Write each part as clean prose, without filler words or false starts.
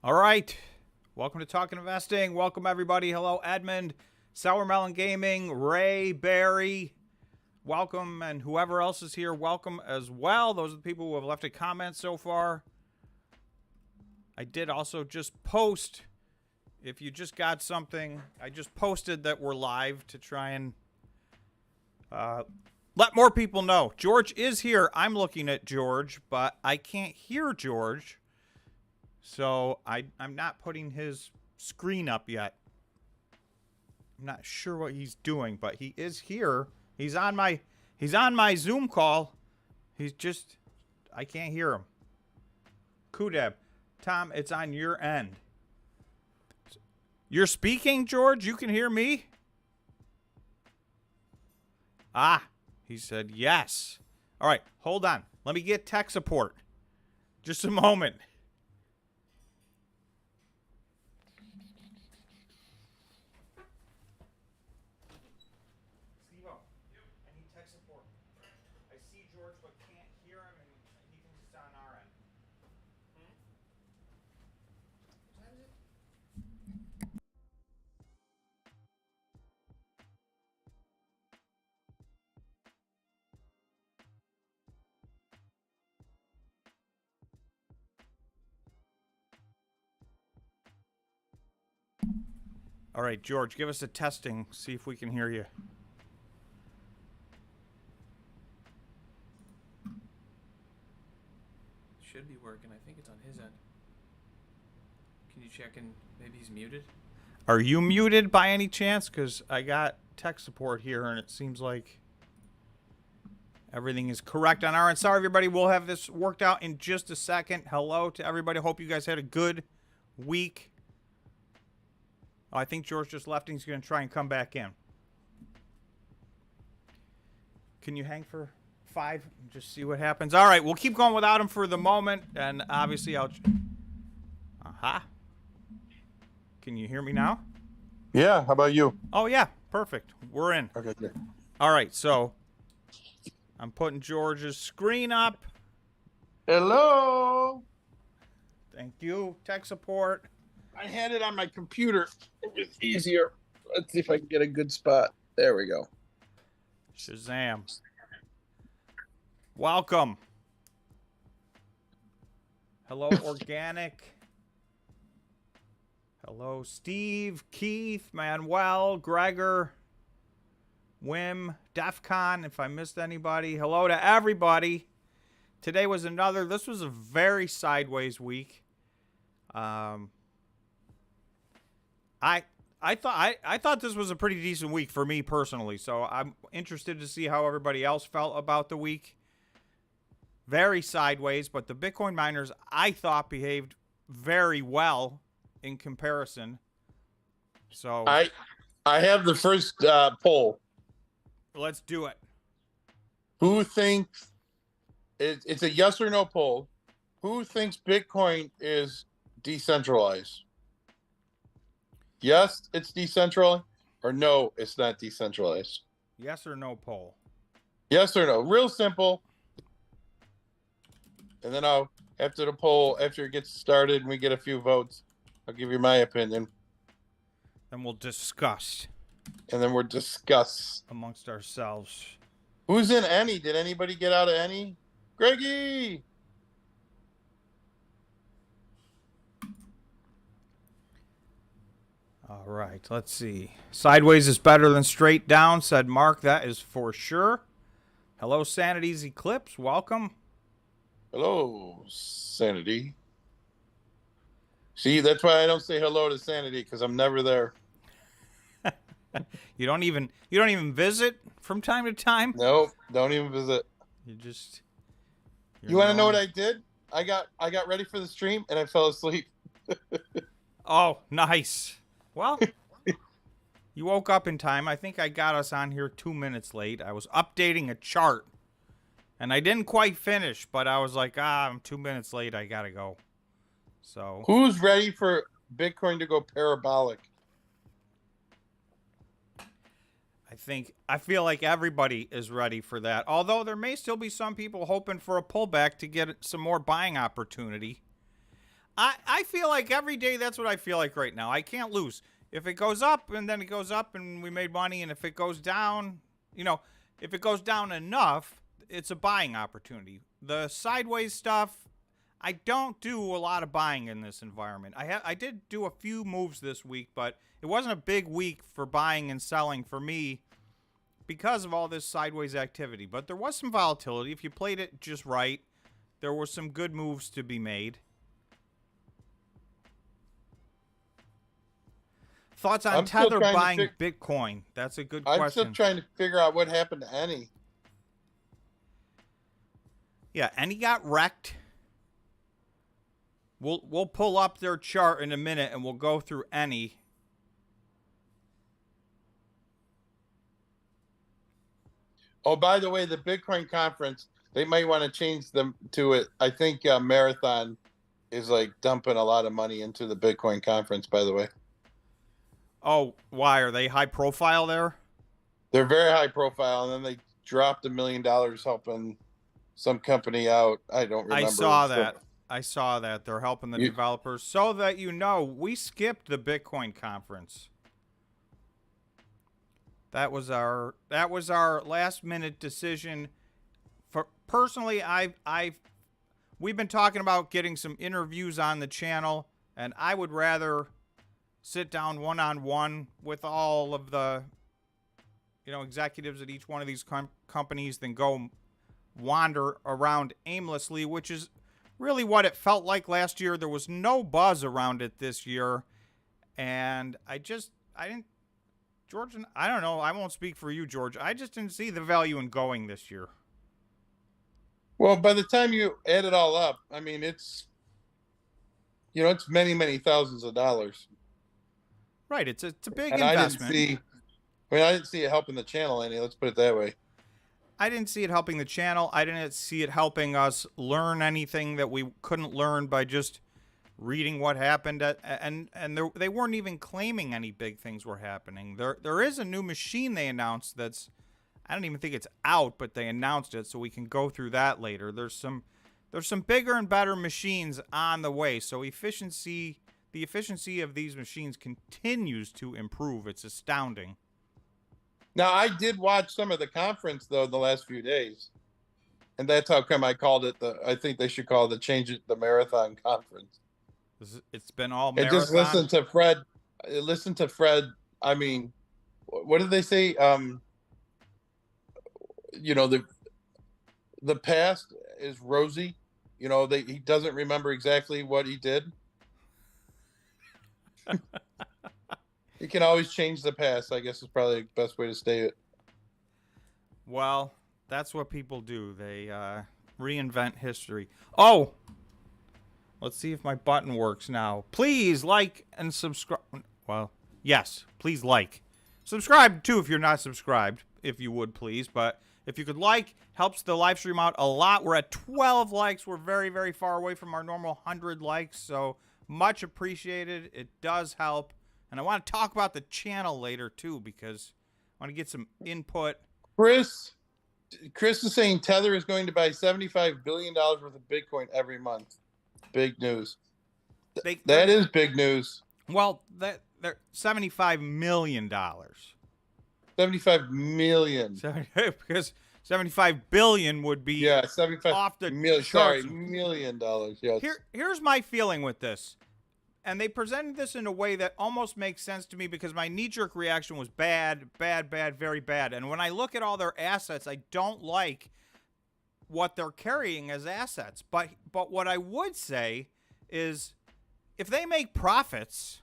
All right. Welcome to Talking Investing. Welcome, everybody. Hello, Edmund, Sour Melon Gaming, Ray, Barry. Welcome, and whoever else is here, welcome as well. Those are the people who have left a comment so far. I did also just post, if you just got something, I just posted that we're live to try and let more people know. George is here. I'm looking at George, but I can't hear George. So I'm not putting his screen up yet. I'm not sure what he's doing, but he is here. He's on my Zoom call. He's just, I can't hear him. Kudeb, Tom, it's on your end. You're speaking, George? You can hear me? Ah, he said yes. All right, hold on. Let me get tech support. Just a moment. All right, George, give us a testing. See if we can hear you. Should be working. I think it's on his end. Can you check and maybe he's muted? Are you muted by any chance? Because I got tech support here, and it seems like everything is correct on our end. Sorry, everybody. We'll have this worked out in just a second. Hello to everybody. Hope you guys had a good week. Oh, I think George just left and he's going to try and come back in. Can you hang for 5 and just see what happens? All right, we'll keep going without him for the moment. And obviously, I'll... Aha. Can you hear me now? Yeah, how about you? Oh, yeah. Perfect. We're in. Okay, good. All right, so I'm putting George's screen up. Hello. Thank you. Tech support. I had it on my computer. It was easier. Let's see if I can get a good spot. There we go. Shazam. Welcome. Hello, Organic. Hello, Steve, Keith, Manuel, Gregor, Wim, DEFCON, if I missed anybody. Hello to everybody. Today was this was a very sideways week. I thought this was a pretty decent week for me personally, so I'm interested to see how everybody else felt about the week. Very sideways, but the Bitcoin miners I thought behaved very well in comparison. So I have the first poll. Let's do it. Who thinks it's a yes or no poll? Who thinks Bitcoin is decentralized? Yes, it's decentralized, or no, it's not decentralized. Yes or no poll. Yes or no, real simple. And then after the poll, after it gets started and we get a few votes, I'll give you my opinion. Then we'll discuss. And then we'll discuss amongst ourselves. Who's in any? Did anybody get out of any? Greggy! All right, let's see. Sideways is better than straight down, said Mark. That is for sure. Hello, Sanity's Eclipse. Welcome. Hello, Sanity. See, that's why I don't say hello to Sanity, because I'm never there. You don't even visit from time to time? No, don't even visit. You want to know what I did? I got ready for the stream and I fell asleep. Oh, nice. Well, you woke up in time. I think I got us on here 2 minutes late. I was updating a chart, and I didn't quite finish, but I was like, I'm 2 minutes late. I got to go. So who's ready for Bitcoin to go parabolic? I feel like everybody is ready for that. Although there may still be some people hoping for a pullback to get some more buying opportunity. I feel like every day that's what I feel like right now. I can't lose. If it goes up and then it goes up and we made money, and if it goes down, if it goes down enough, it's a buying opportunity. The sideways stuff, I don't do a lot of buying in this environment. I did do a few moves this week, but it wasn't a big week for buying and selling for me because of all this sideways activity. But there was some volatility. If you played it just right, there were some good moves to be made. Thoughts on Tether buying Bitcoin? That's a good question. I'm still trying to figure out what happened to Any. Yeah, Any got wrecked. We'll pull up their chart in a minute and we'll go through Any. Oh, by the way, the Bitcoin conference, they might want to change them to it. I think Marathon is like dumping a lot of money into the Bitcoin conference, by the way. Oh, why? Are they high profile there? They're very high profile, and then they dropped $1 million helping some company out. I don't remember. I saw that. They're helping the developers. So that we skipped the Bitcoin conference. That was our last minute decision. For personally, we've been talking about getting some interviews on the channel, and I would rather sit down one-on-one with all of the executives at each one of these companies than go wander around aimlessly, which is really what it felt like last year. There was no buzz around it this year, and I didn't, George, I don't know, I won't speak for you, George. I just didn't see the value in going this year. Well, by the time you add it all up, I mean, it's many, many thousands of dollars. Right, it's a big and investment. I didn't see it helping the channel any. Let's put it that way. I didn't see it helping the channel. I didn't see it helping us learn anything that we couldn't learn by just reading what happened. And they weren't even claiming any big things were happening. There is a new machine they announced that's, I don't even think it's out, but they announced it, so we can go through that later. There's some bigger and better machines on the way. So the efficiency of these machines continues to improve. It's astounding. Now, I did watch some of the conference, though, the last few days. And that's how come I called it I think they should call the Marathon Conference. It's been all marathon. And just listen to Fred. I mean, what did they say? The past is rosy. He doesn't remember exactly what he did. You can always change the past, I guess is probably the best way to state it. Well, that's what people do. They reinvent history. Oh, let's see if my button works now. Please like and subscribe. Well, yes, please like. Subscribe, too, if you're not subscribed, if you would, please. But if you could like, helps the live stream out a lot. We're at 12 likes. We're very, very far away from our normal 100 likes, so much appreciated. It does help. And I want to talk about the channel later, too, because I want to get some input. Chris is saying Tether is going to buy $75 billion worth of Bitcoin every month. Big news. That is big news. Well, they're $75 million. 75 million. Because 75 billion would be 75 off the million. charts. Sorry, $1 million. Yes. Here's my feeling with this. And they presented this in a way that almost makes sense to me because my knee-jerk reaction was bad, very bad. And when I look at all their assets, I don't like what they're carrying as assets. But what I would say is if they make profits,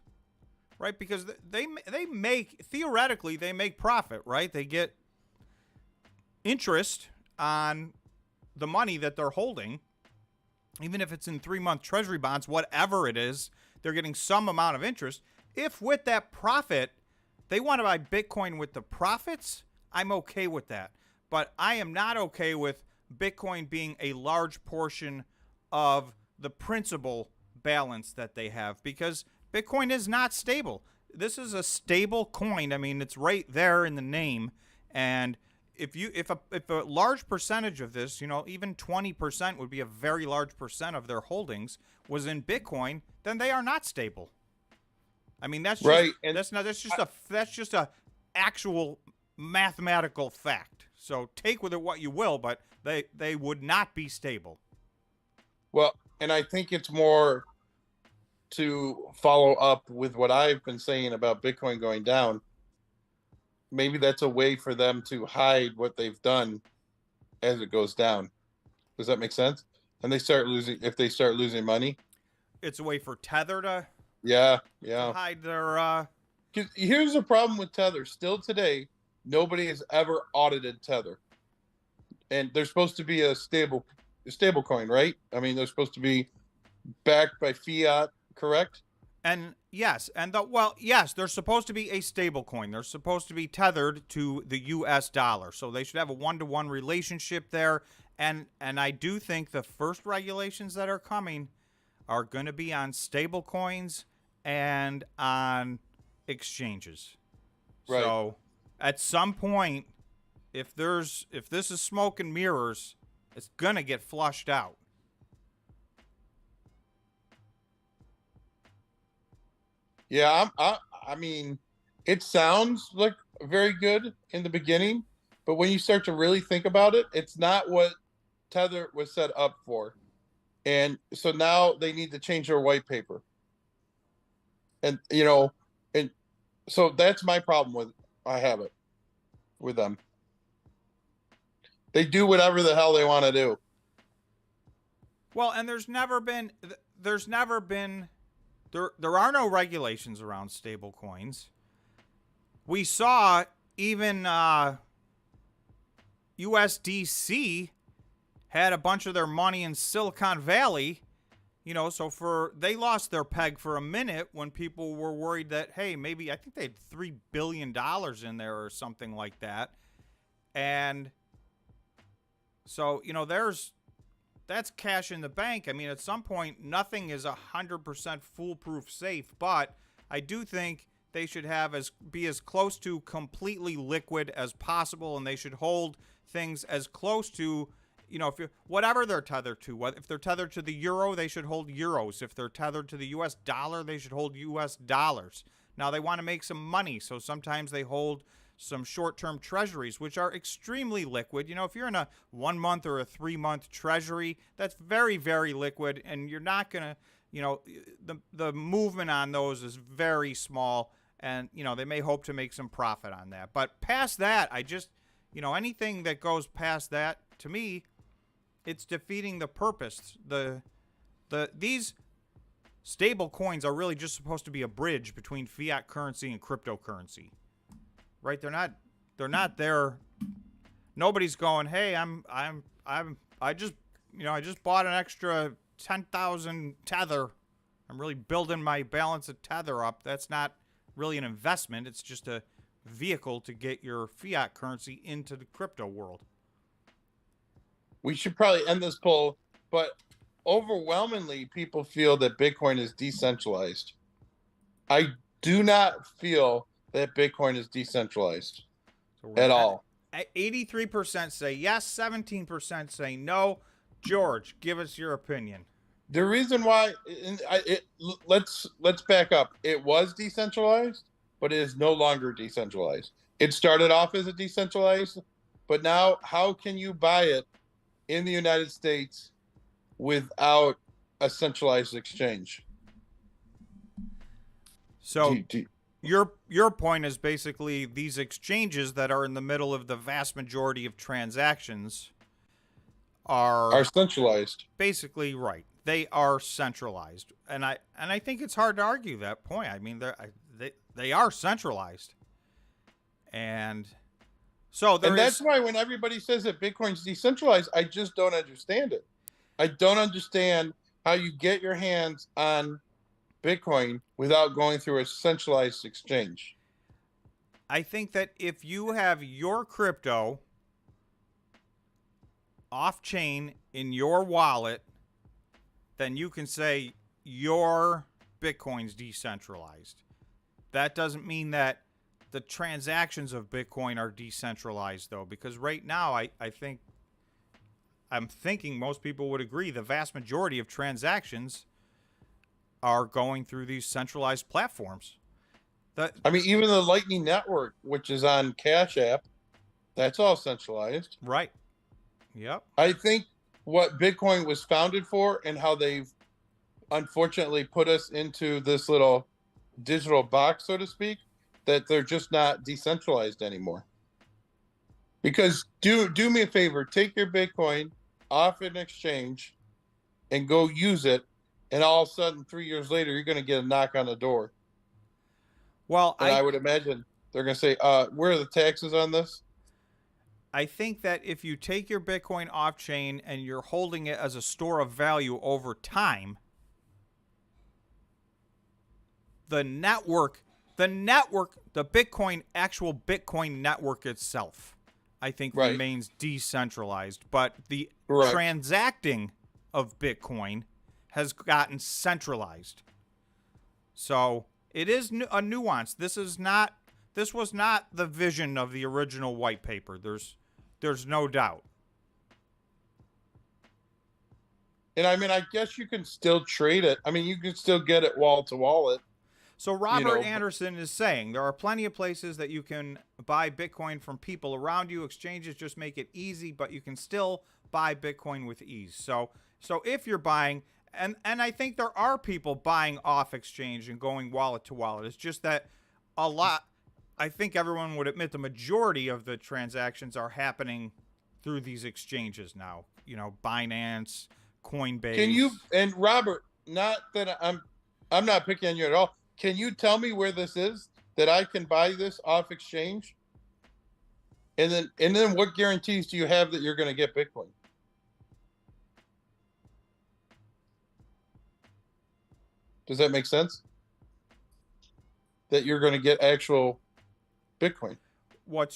right, because they make, theoretically, they make profit, right? They get interest on the money that they're holding, even if it's in 3-month treasury bonds, whatever it is, they're getting some amount of interest. If with that profit, they want to buy Bitcoin with the profits, I'm okay with that. But I am not okay with Bitcoin being a large portion of the principal balance that they have because Bitcoin is not stable. This is a stable coin. I mean, it's right there in the name. And if a large percentage of this, even 20% would be a very large percent of their holdings was in Bitcoin, then they are not stable. I mean, that's just, right. And that's just a actual mathematical fact. So take with it what you will, but they would not be stable. well, and I think it's more to follow up with what I've been saying about Bitcoin going down. Maybe that's a way for them to hide what they've done as it goes down. Does that make sense? And if they start losing money. It's a way for Tether to Yeah. hide their. 'Cause here's the problem with Tether. Still today, nobody has ever audited Tether, and they're supposed to be a stable coin, right? I mean, they're supposed to be backed by fiat, correct? And yes, yes, they're supposed to be a stable coin. They're supposed to be tethered to the U.S. dollar, so they should have a one-to-one relationship there. And I do think the first regulations that are coming are going to be on stable coins and on exchanges. Right. So at some point, if this is smoke and mirrors, it's going to get flushed out. Yeah, I mean, it sounds like very good in the beginning, but when you start to really think about it, it's not what Tether was set up for. And so now they need to change their white paper. And and so that's my problem with with them. They do whatever the hell they want to do. Well, and there are no regulations around stable coins. We saw even USDC had a bunch of their money in Silicon Valley, so they lost their peg for a minute when people were worried that, hey, maybe, I think they had $3 billion in there or something like that. And so, that's cash in the bank. I mean, at some point, nothing is 100% foolproof safe, but I do think they should be as close to completely liquid as possible, and they should hold things as close to, whatever they're tethered to. If they're tethered to the euro, they should hold euros. If they're tethered to the U.S. dollar, they should hold U.S. dollars. Now, they want to make some money, so sometimes they hold some short-term treasuries, which are extremely liquid. If you're in a 1 month or a 3 month treasury, that's very, very liquid, and you're not going to, the movement on those is very small, and, they may hope to make some profit on that. But past that, I just, anything that goes past that, to me, it's defeating the purpose. These stable coins are really just supposed to be a bridge between fiat currency and cryptocurrency. Right? They're not there. Nobody's going, hey, I just bought an extra 10,000 Tether. I'm really building my balance of Tether up. That's not really an investment. It's just a vehicle to get your fiat currency into the crypto world. We should probably end this poll, but overwhelmingly people feel that Bitcoin is decentralized. I do not feel that Bitcoin is decentralized at all. 83% say yes, 17% say no. George, give us your opinion. The reason why, let's back up. It was decentralized, but it is no longer decentralized. It started off as a decentralized, but now how can you buy it in the United States without a centralized exchange? So your point is basically these exchanges that are in the middle of the vast majority of transactions are centralized. Basically, right. They are centralized, and I think it's hard to argue that point. I mean, they are centralized, and so that's why when everybody says that Bitcoin's decentralized, I just don't understand it. I don't understand how you get your hands on Bitcoin without going through a centralized exchange. I think that if you have your crypto off-chain in your wallet, then you can say your Bitcoin's decentralized. That doesn't mean that the transactions of Bitcoin are decentralized, though, because right now I'm thinking most people would agree the vast majority of transactions are going through these centralized platforms. I mean, even the Lightning Network, which is on Cash App, that's all centralized. Right. Yep. I think what Bitcoin was founded for and how they've unfortunately put us into this little digital box, so to speak, that they're just not decentralized anymore. Because do me a favor, take your Bitcoin off an exchange and go use it, and all of a sudden 3 years later you're going to get a knock on the door. Well, And I would imagine they're going to say, where are the taxes on this? I think that if you take your Bitcoin off chain and you're holding it as a store of value over time, the actual Bitcoin network itself, I think remains decentralized, but the transacting of Bitcoin has gotten centralized. So it is a nuance. This was not the vision of the original white paper. There's no doubt. And I mean, I guess you can still trade it. I mean, you can still get it wall to wallet. So Robert Anderson is saying there are plenty of places that you can buy Bitcoin from people around you. Exchanges just make it easy, but you can still buy Bitcoin with ease. So if you're buying, and I think there are people buying off exchange and going wallet to wallet. It's just that I think everyone would admit the majority of the transactions are happening through these exchanges now. Binance, Coinbase. Can you, and Robert, not that I'm not picking on you at all. Can you tell me where this is that I can buy this off exchange? And then what guarantees do you have that you're going to get Bitcoin? Does that make sense? That you're going to get actual Bitcoin. What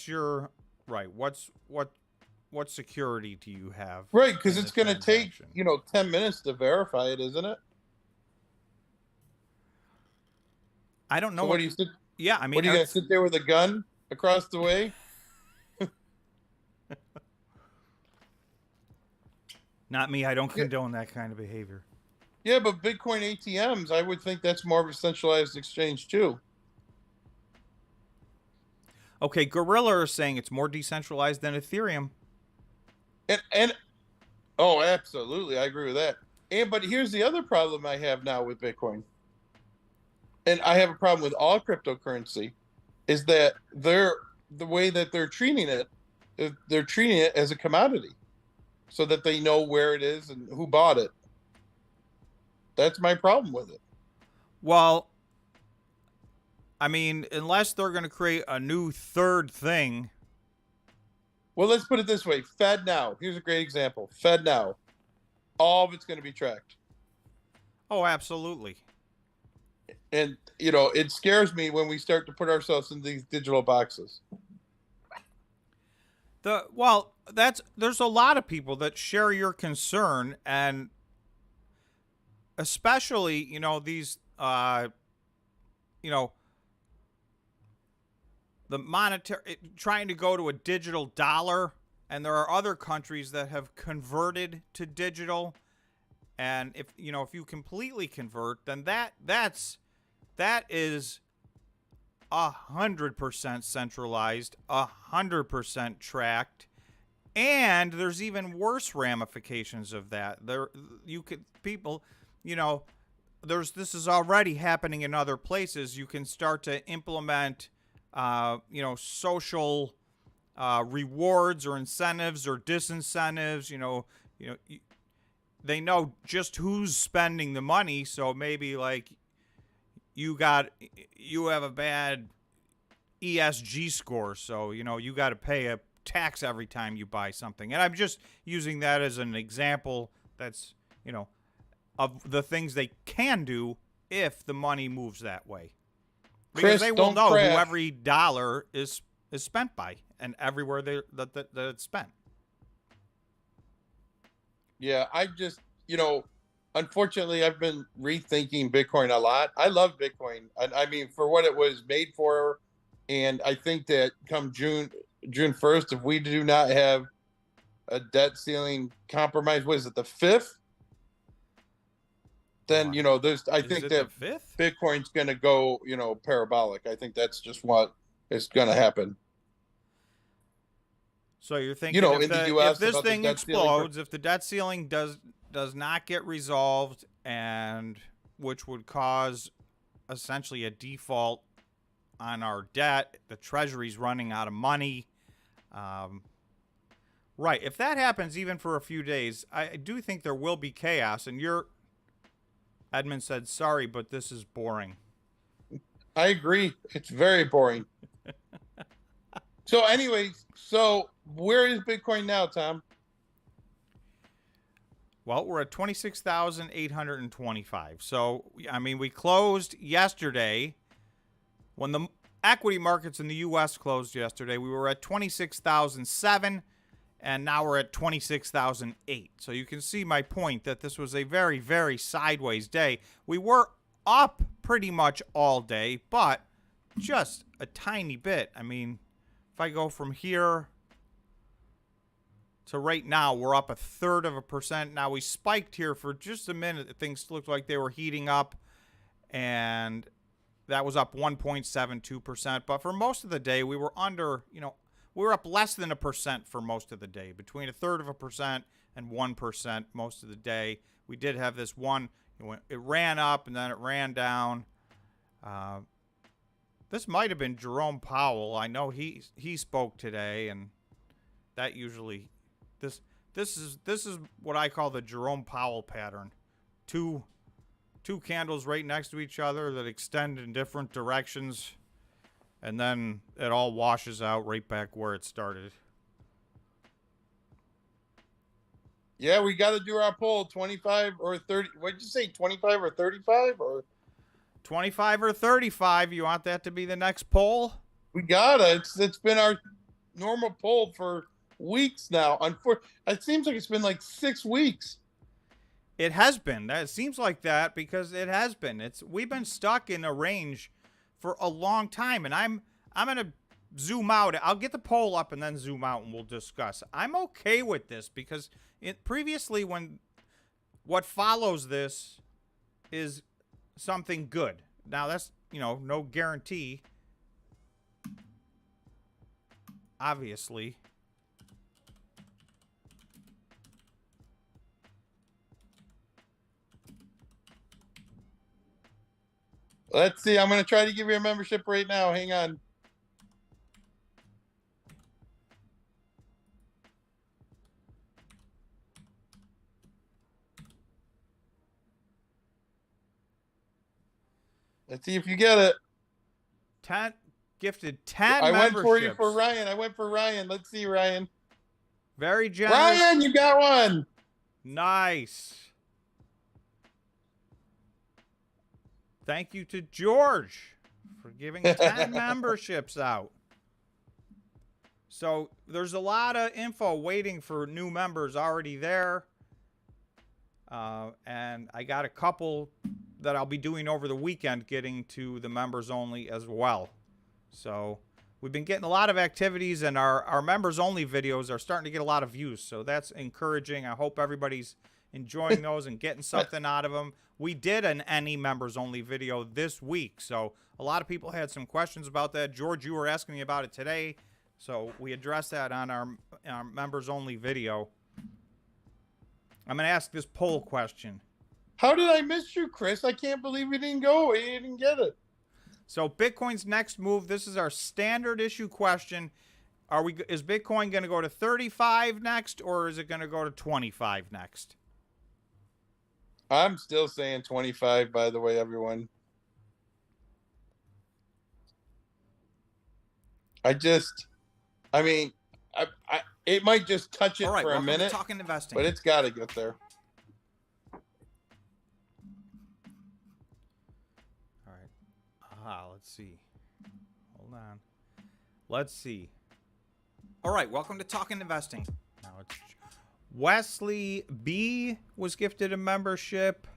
security do you have? Right, because it's going to take 10 minutes to verify it, isn't it? I don't know. So what do you sit? Yeah, I mean, what are you going to sit there with a gun across the way? Not me. I don't condone that kind of behavior. Yeah, but Bitcoin ATMs, I would think that's more of a centralized exchange too. Okay, Gorilla is saying it's more decentralized than Ethereum. And oh, absolutely, I agree with that. But here's the other problem I have now with Bitcoin, and I have a problem with all cryptocurrency, is that the way that they're treating it as a commodity, so that they know where it is and who bought it. That's my problem with it. Well, I mean, unless they're going to create a new third thing. Well, let's put it this way. FedNow. Here's a great example. FedNow. All of it's going to be tracked. Oh, absolutely. And, it scares me when we start to put ourselves in these digital boxes. There's a lot of people that share your concern, and especially, these, the monetary, trying to go to a digital dollar, and there are other countries that have converted to digital, and if you completely convert, then that is 100% centralized, 100% tracked, and there's even worse ramifications of that. This is already happening in other places. You can start to implement social rewards or incentives or disincentives. They know just who's spending the money, so maybe like you have a bad ESG score, so you got to pay a tax every time you buy something. And I'm just using that as an example that's of the things they can do if the money moves that way. Because they will know who every dollar is spent by, and everywhere that it's spent. Yeah, I just, unfortunately, I've been rethinking Bitcoin a lot. I love Bitcoin. I mean, for what it was made for, And I think that come June 1st, if we do not have a debt ceiling compromise, what is it, the 5th? Then, I Is think it the that 5th? Bitcoin's going to go, parabolic. I think that's just what is going to happen. So you're thinking In the US if this about the thing debt ceiling. explodes, if the debt ceiling does not get resolved, and which would cause essentially a default on our debt, the Treasury's running out of money. Right. If that happens even for a few days, I do think there will be chaos. And Edmund said, sorry, but this is boring. I agree. It's very boring. So anyways, where is Bitcoin now, Tom? Well, we're at 26,825. So, I mean, we closed yesterday. When the equity markets in the U.S. closed yesterday, we were at 26,007, and now we're at 26,008. So you can see my point that this was a very, very sideways day. We were up pretty much all day, but just a tiny bit. I mean, if I go from here to right now, we're up 1/3%. Now, we spiked here for just a minute. Things looked like they were heating up, and that was up 1.72%. But for most of the day, we were under, we were up less than 1% for most of the day, between 1/3% and 1% most of the day. We did have this one, it ran up and then it ran down. This might have been Jerome Powell. I know he spoke today, and that usually this is what I call the Jerome Powell pattern. Two candles right next to each other that extend in different directions, and then it all washes out right back where it started. Yeah, we got to do our poll, 25 or 30. What'd you say, 25 or 35? Or 25 or 35? You want that to be the next poll? We got it. It's been our normal poll for weeks now. It seems like it's been like 6 weeks. It has been. It seems like that because it has been. We've been stuck in a range for a long time, and I'm gonna zoom out. I'll get the poll up and then zoom out, and we'll discuss. I'm okay with this because previously, when what follows this is something good. Now that's no guarantee, obviously. Let's see. I'm going to try to give you a membership right now. Hang on. Let's see if you get it. 10 gifted 10 I memberships. went for you for Ryan. I went for Ryan. Let's see, Ryan. Very generous. Ryan, you got one. Nice. Thank you to George for giving 10 memberships out. So there's a lot of info waiting for new members already there. And I got a couple that I'll be doing over the weekend getting to the members only as well. So we've been getting a lot of activities, and our members only videos are starting to get a lot of views. So that's encouraging. I hope everybody's enjoying those and getting something out of them. We did an any members only video this week, so a lot of people had some questions about that. George, you were asking me about it today, so we addressed that on our members only video. I'm going to ask this poll question. How did I miss you, Chris? I can't believe you didn't go. You didn't get it. So Bitcoin's next move, this is our standard issue question. Is Bitcoin going to go to 35 next, or is it going to go to 25 next? I'm still saying 25, by the way, everyone. It might just touch it for a minute, Talking Investing. but it's got to get there. All right. Let's see. Hold on. Let's see. All right. Welcome to Talking Investing. Now it's Wesley B was gifted a membership.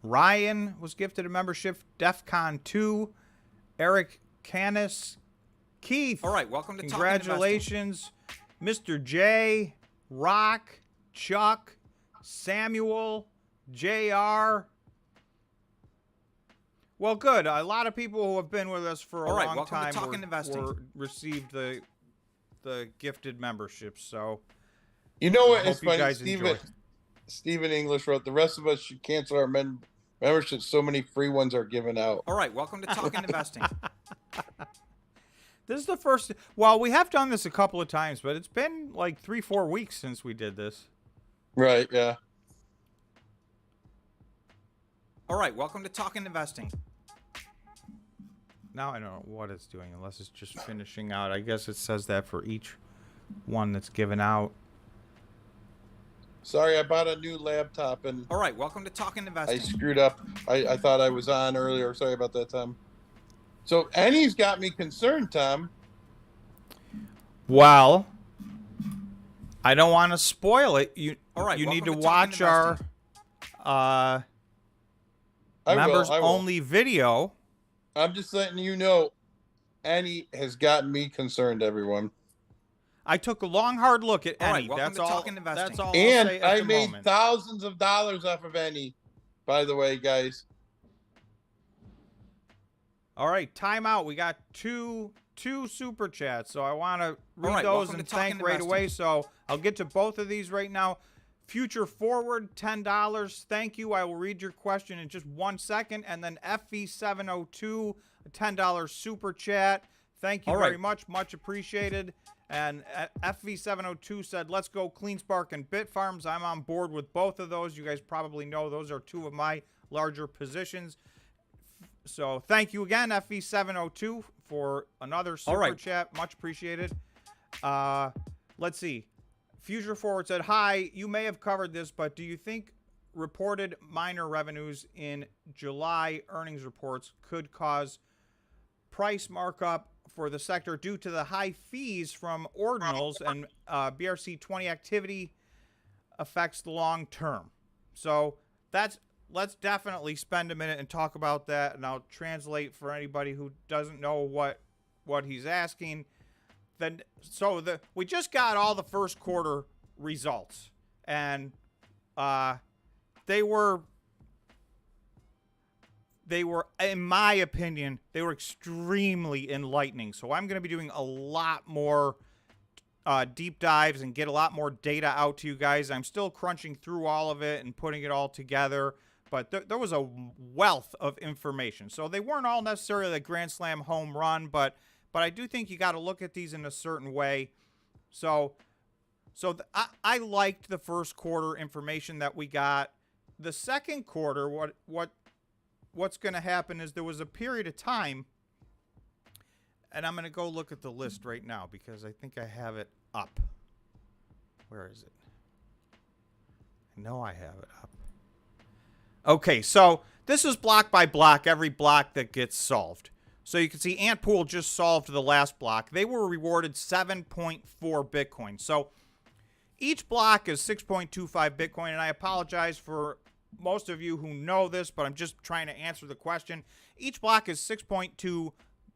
Ryan was gifted a membership. DEFCON 2. Eric Canis Keith. All right, welcome to Talking Congratulations, Mr. J, Rock, Chuck, Samuel, JR. Well, good. A lot of people who have been with us for a long welcome to time Talking Investing. received the gifted memberships. So You know what? I It's hope you funny. guys enjoy. Stephen English wrote, the rest of us should cancel our memberships. So many free ones are given out. All right, welcome to Talking Investing. This is the first. Well, we have done this a couple of times, but it's been like 3-4 weeks since we did this. Right, yeah. All right, welcome to Talking Investing. Now I don't know what it's doing unless it's just finishing out. I guess it says that for each one that's given out. Sorry, I bought a new laptop and All right, welcome to Talking I Investing. screwed up. I thought I was on earlier. Sorry about that, Tom. So Annie's got me concerned, Tom. Well, I don't want to spoil it. You All right, you need to welcome to Talking watch our I members will. only video. I'm just letting you know, Annie has gotten me concerned, everyone. I took a long, hard look at All right, Annie. welcome That's to all. Talking Investing. That's all I'll And say at I the made moment. thousands of dollars off of Annie, by the way, guys. All right, time out. We got two super chats, so I want to read right, those welcome and to Talking thank right Investing. away. So I'll get to both of these right now. Future Forward, $10. Thank you. I will read your question in just 1 second. And then FV702, a $10 super chat. Thank you All very right. much. Much appreciated. And FV702 said, let's go CleanSpark and Bitfarms. I'm on board with both of those. You guys probably know those are two of my larger positions. So thank you again, FV702, for another super chat. Much appreciated. Let's see. Future Forward said, hi, you may have covered this, but do you think reported miner revenues in July earnings reports could cause price markup for the sector due to the high fees from ordinals and BRC20 activity affects the long term? So let's definitely spend a minute and talk about that, and I'll translate for anybody who doesn't know what he's asking. Then we just got all the first quarter results, and they were, in my opinion, they were extremely enlightening. So I'm going to be doing a lot more deep dives and get a lot more data out to you guys. I'm still crunching through all of it and putting it all together, but there was a wealth of information. So they weren't all necessarily a Grand Slam home run, but I do think you got to look at these in a certain way. So I liked the first quarter information that we got. The second quarter, what's going to happen is there was a period of time, and I'm going to go look at the list right now because I think I have it up. Where is it? I know I have it up. Okay, so this is block by block, every block that gets solved. So you can see Antpool just solved the last block. They were rewarded 7.4 Bitcoin. So each block is 6.25 Bitcoin, and I apologize for most of you who know this, but I'm just trying to answer the question. Each block is 6.2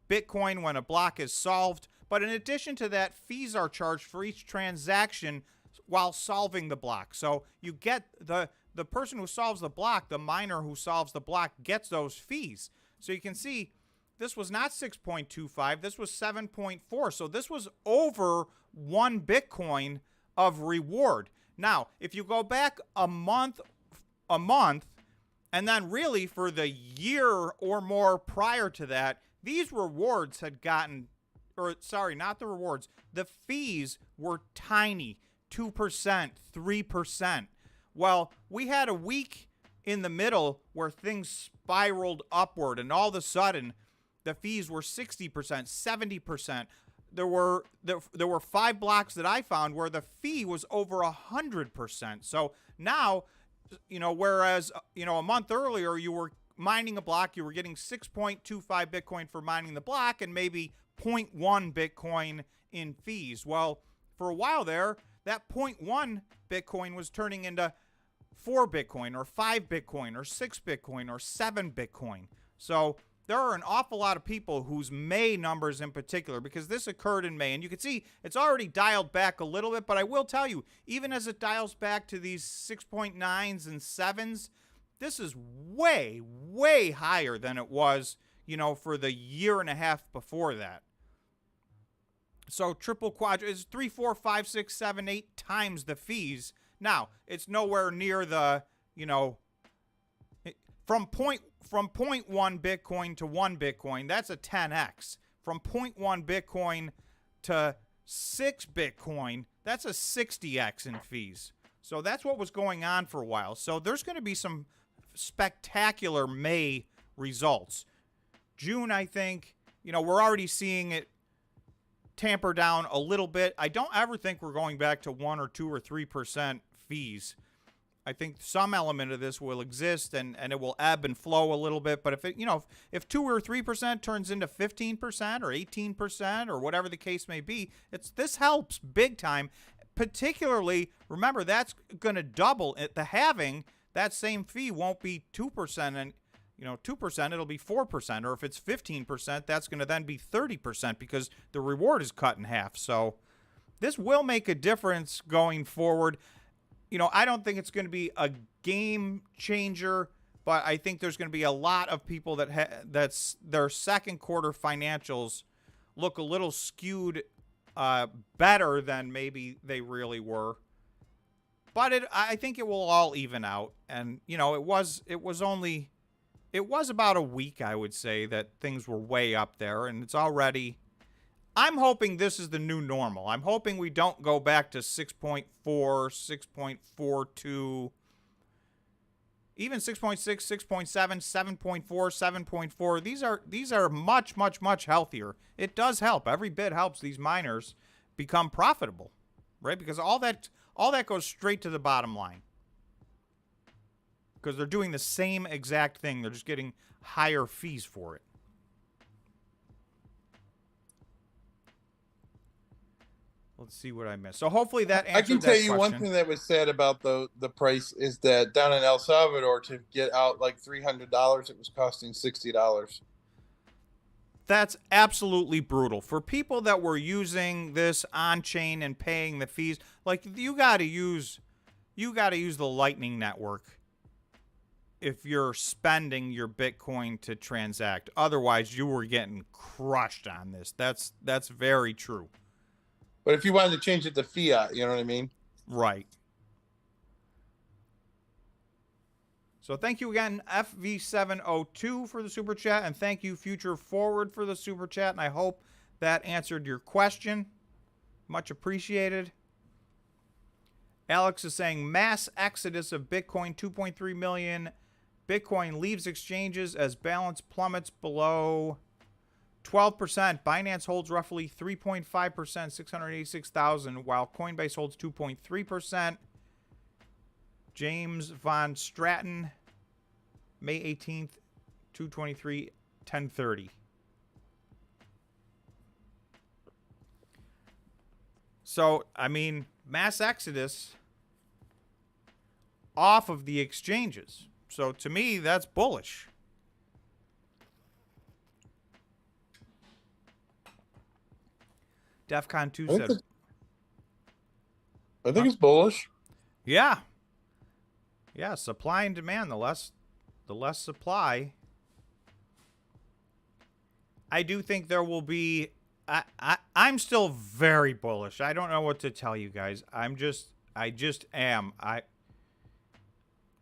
Bitcoin when a block is solved, but in addition to that, fees are charged for each transaction while solving the block. So you get the person who solves the block, the miner who solves the block, gets those fees. So you can see this was not 6.25, this was 7.4. So this was over 1 Bitcoin of reward. Now, if you go back a month, and then really for the year or more prior to that, these rewards had gotten, or sorry, not the rewards, the fees were tiny, 2%, 3%. Well, we had a week in the middle where things spiraled upward, and all of a sudden, the fees were 60%, 70%. There were 5 blocks that I found where the fee was over 100%. So now, whereas, a month earlier you were mining a block, you were getting 6.25 Bitcoin for mining the block and maybe 0.1 Bitcoin in fees. Well, for a while there, that 0.1 Bitcoin was turning into 4 Bitcoin or 5 Bitcoin or 6 Bitcoin or 7 Bitcoin. So there are an awful lot of people whose May numbers in particular, because this occurred in May, and you can see it's already dialed back a little bit, but I will tell you, even as it dials back to these 6.9s and 7s, this is way, way higher than it was, you know, for the year and a half before that. So triple quadra is 3, 4, 5, 6, 7, 8 times the fees. Now, it's nowhere near the, you know, from 0.1 Bitcoin to 1 Bitcoin, that's a 10x. From 0.1 Bitcoin to 6 Bitcoin, that's a 60x in fees. So that's what was going on for a while. So there's going to be some spectacular May results. June, I think, you know, we're already seeing it tamper down a little bit. I don't ever think we're going back to 1 or 2 or 3% fees. I think some element of this will exist, and it will ebb and flow a little bit. But if it, you know, if 2 or 3% turns into 15% or 18% or whatever the case may be, this helps big time. Particularly, remember, that's going to double. At the halving, that same fee won't be 2%, and 2%, it'll be 4%. Or if it's 15%, that's going to then be 30% because the reward is cut in half. So this will make a difference going forward. You know, I don't think it's going to be a game changer, but I think there's going to be a lot of people that's their second quarter financials look a little skewed better than maybe they really were. But I think it will all even out. And, you know, it was about a week, I would say, that things were way up there, and it's already... I'm hoping this is the new normal. I'm hoping we don't go back to 6.4, 6.42, even 6.6, 6.7, 7.4, 7.4. These are much, much, much healthier. It does help. Every bit helps these miners become profitable, right? Because all that goes straight to the bottom line. Because they're doing the same exact thing. They're just getting higher fees for it. Let's see what I missed. So hopefully that answered I can tell you question. one thing that was said about the price is that down in El Salvador, to get out like $300, it was costing $60. That's absolutely brutal. For people that were using this on-chain and paying the fees, like you got to use the Lightning Network if you're spending your Bitcoin to transact. Otherwise, you were getting crushed on this. That's very true. But if you wanted to change it to fiat, you know what I mean? Right. So thank you again, FV702 for the super chat, and thank you, Future Forward, for the super chat, and I hope that answered your question. Much appreciated. Alex is saying mass exodus of Bitcoin, 2.3 million. Bitcoin leaves exchanges as balance plummets below 12%. Binance holds roughly 3.5%, 686,000, while Coinbase holds 2.3%. James Von Stratton, May 18th, 223, 1030. So, I mean, mass exodus off of the exchanges. So, to me, that's bullish. DEFCON 2 said... I think it's bullish. Yeah. Yeah, supply and demand. The less supply. I do think there will be... I'm still very bullish. I don't know what to tell you guys. I just am.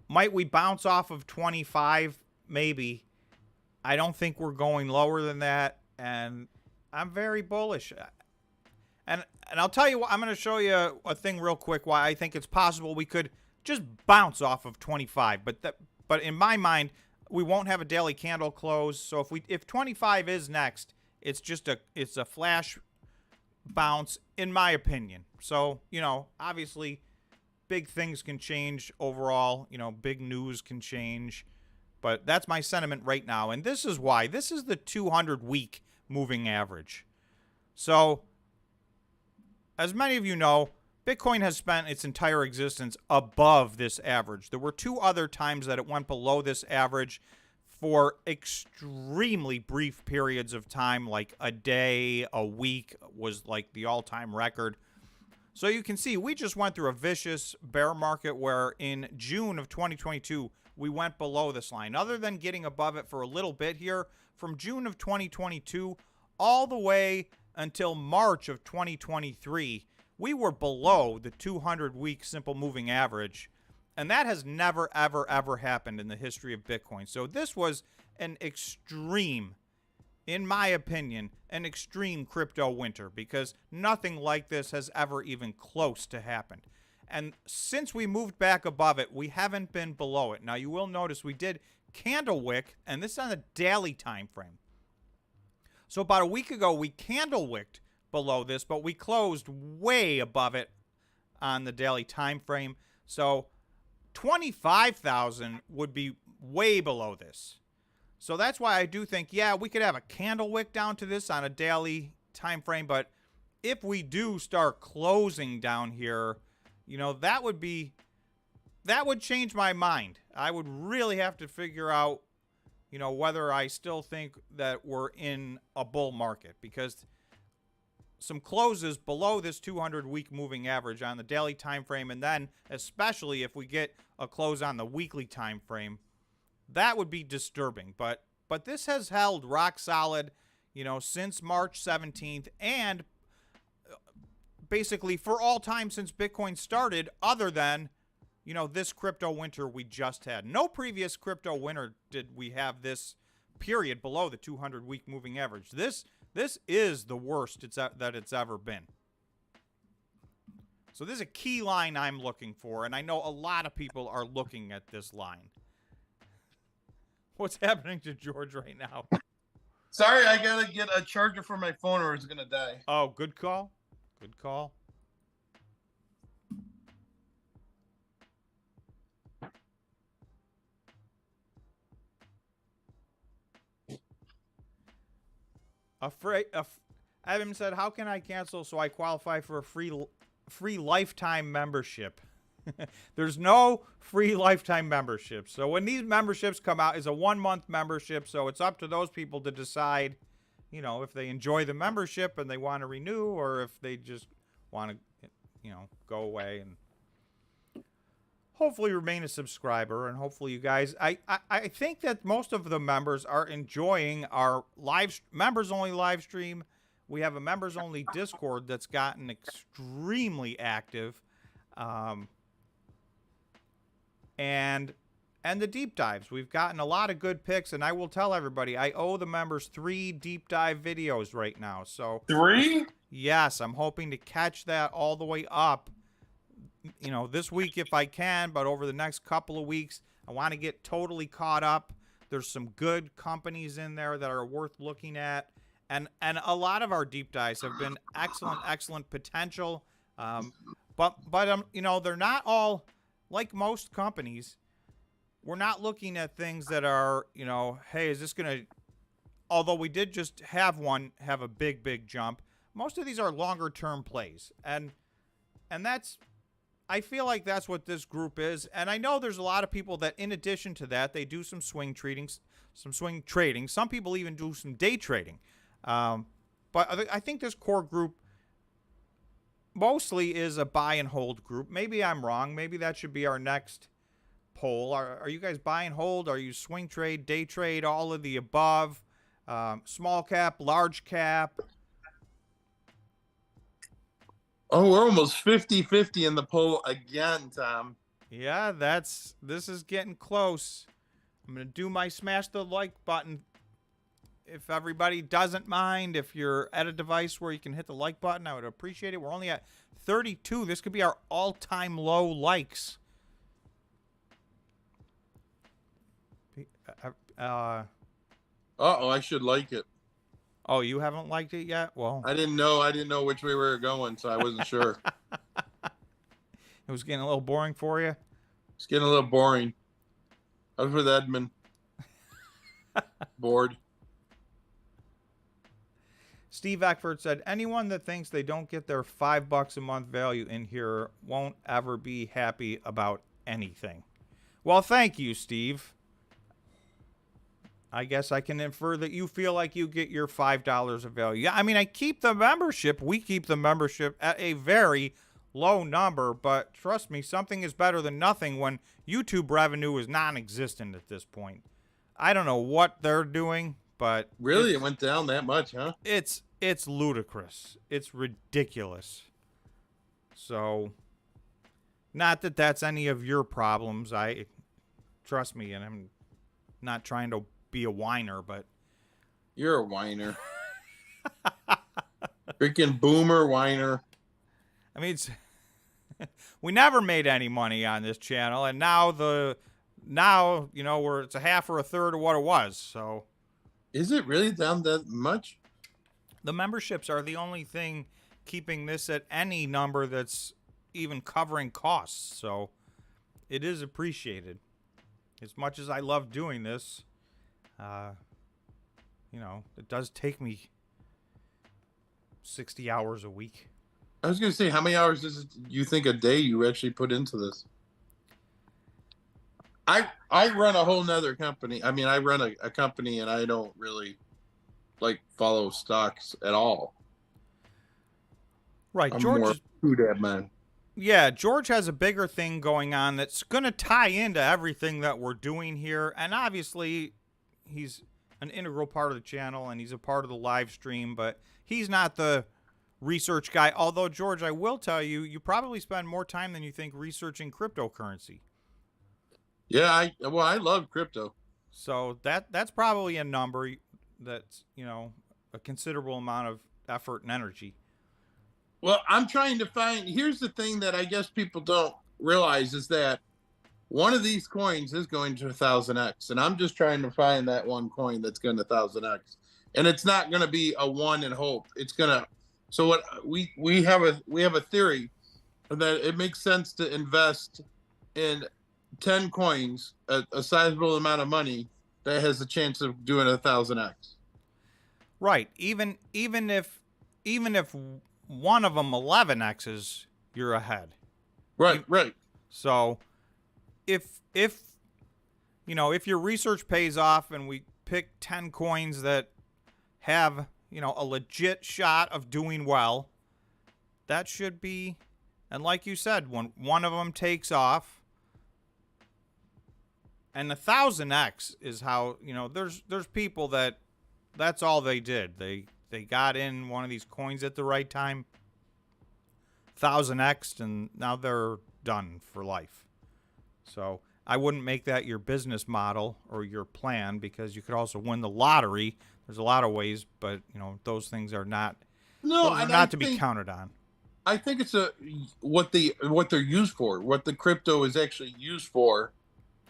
Might we bounce off of 25? Maybe. I don't think we're going lower than that. And I'm very bullish. And I'll tell you what, I'm going to show you a thing real quick why I think it's possible we could just bounce off of 25. But in my mind, we won't have a daily candle close. So if 25 is next, it's a flash bounce, in my opinion. So, you know, obviously big things can change overall. You know, big news can change. But that's my sentiment right now. And this is why. This is the 200-week moving average. So, as many of you know, Bitcoin has spent its entire existence above this average. There were two other times that it went below this average. for extremely brief periods of time, like a day, a week was like the all-time record. So you can see we just went through a vicious bear market where in June of 2022, we went below this line. Other than getting above it for a little bit here, from June of 2022 all the way until March of 2023, we were below the 200-week simple moving average. And that has never, ever, ever happened in the history of Bitcoin. So this was an extreme, in my opinion, an extreme crypto winter, because nothing like this has ever even close to happened. And since we moved back above it, we haven't been below it. Now, you will notice we did candle wick, and this is on a daily time frame. So about a week ago, we candle wicked below this, but we closed way above it on the daily time frame. So 25,000 would be way below this. So that's why I do think, yeah, we could have a candle wick down to this on a daily time frame, but if we do start closing down here, you know, that would change my mind. I would really have to figure out, you know, whether I still think that we're in a bull market, because some closes below this 200-week moving average on the daily time frame, and then especially if we get a close on the weekly time frame, that would be disturbing. But this has held rock solid, you know, since March 17th, and basically for all time since Bitcoin started, other than, you know, this crypto winter we just had. No previous crypto winter did we have this period below the 200-week moving average. This is the worst that it's ever been. So this is a key line I'm looking for, and I know a lot of people are looking at this line. What's happening to George right now? Sorry, I gotta get a charger for my phone or it's gonna die. Oh, good call. Good call. Evan said, how can I cancel so I qualify for a free lifetime membership? There's no free lifetime membership. So when these memberships come out, it's a 1-month membership. So it's up to those people to decide, you know, if they enjoy the membership and they want to renew, or if they just want to, you know, go away and hopefully remain a subscriber. And hopefully you guys, I think that most of the members are enjoying our members only live stream. We have a members only Discord that's gotten extremely active. And the deep dives. We've gotten a lot of good picks, and I will tell everybody, I owe the members 3 deep dive videos right now. So 3? Yes, I'm hoping to catch that all the way up, you know, this week if I can, but over the next couple of weeks, I want to get totally caught up. There's some good companies in there that are worth looking at, and a lot of our deep dives have been excellent potential. But you know, they're not all like most companies. We're not looking at things that are, you know, hey, is this going to, although we did just have one have a big jump, most of these are longer term plays. And that's, I feel like that's what this group is. And I know there's a lot of people that in addition to that, they do some swing trading. Some people even do some day trading. But I think this core group mostly is a buy and hold group. Maybe I'm wrong. Maybe that should be our next poll. Are you guys buy and hold? Are you swing trade, day trade, all of the above? Small cap, large cap? Oh, we're almost 50-50 in the poll again, Tom. Yeah, this is getting close. I'm going to do my smash the like button. If everybody doesn't mind, if you're at a device where you can hit the like button, I would appreciate it. We're only at 32. This could be our all-time low likes. Uh-oh, I should like it. Oh, you haven't liked it yet? Well, I didn't know which way we were going, so I wasn't sure. It was getting a little boring for you? It's getting a little boring. I was with Edmund. Bored. Steve Eckford said, anyone that thinks they don't get their $5 a month value in here won't ever be happy about anything. Well, thank you, Steve. I guess I can infer that you feel like you get your $5 of value. Yeah, I mean, I keep the membership. We keep the membership at a very low number, but trust me, something is better than nothing when YouTube revenue is non-existent at this point. I don't know what they're doing, but Really, it went down that much, huh? it's ludicrous. It's ridiculous. So, not that that's any of your problems. I trust me, and I'm not trying to be a whiner, but You're a whiner. Freaking boomer whiner. I mean, we never made any money on this channel, and now you know, it's a half or a third of what it was. So, Is it really down that much? the memberships are the only thing keeping this at any number that's even covering costs. So, it is appreciated. As much as I love doing this, you know, it does take me 60 hours a week. I was going to say, how many hours does you think a day you actually put into this? I run a whole nother company. I mean, I run a company and I don't really like follow stocks at all. Right, I'm George. more food ad man. Yeah, George has a bigger thing going on that's going to tie into everything that we're doing here. And obviously, he's an integral part of the channel and he's a part of the live stream, but he's not the research guy. Although, George, I will tell you, you probably spend more time than you think researching cryptocurrency. Yeah, I love crypto. So that's probably a number that's, you know, a considerable amount of effort and energy. Well, I'm trying to find. Here's the thing that I guess people don't realize is that one of these coins is going to 1000x, and I'm just trying to find that one coin that's going to 1000x, and it's not going to be a one in hope. It's gonna. So what we have a theory that it makes sense to invest in 10 coins, a sizable amount of money that has a chance of doing 1000x. Right. Even if one of them 11x's, you're ahead. Right. So if you know, if your research pays off and we pick 10 coins that have, you know, a legit shot of doing well, that should be, and like you said, when one of them takes off, and 1000x is how, you know, there's people that's all they did. They got in one of these coins at the right time, 1000x, and now they're done for life. So I wouldn't make that your business model or your plan, because you could also win the lottery. There's a lot of ways, but you know, those things are not to be counted on. I think it's what they're used for. What the crypto is actually used for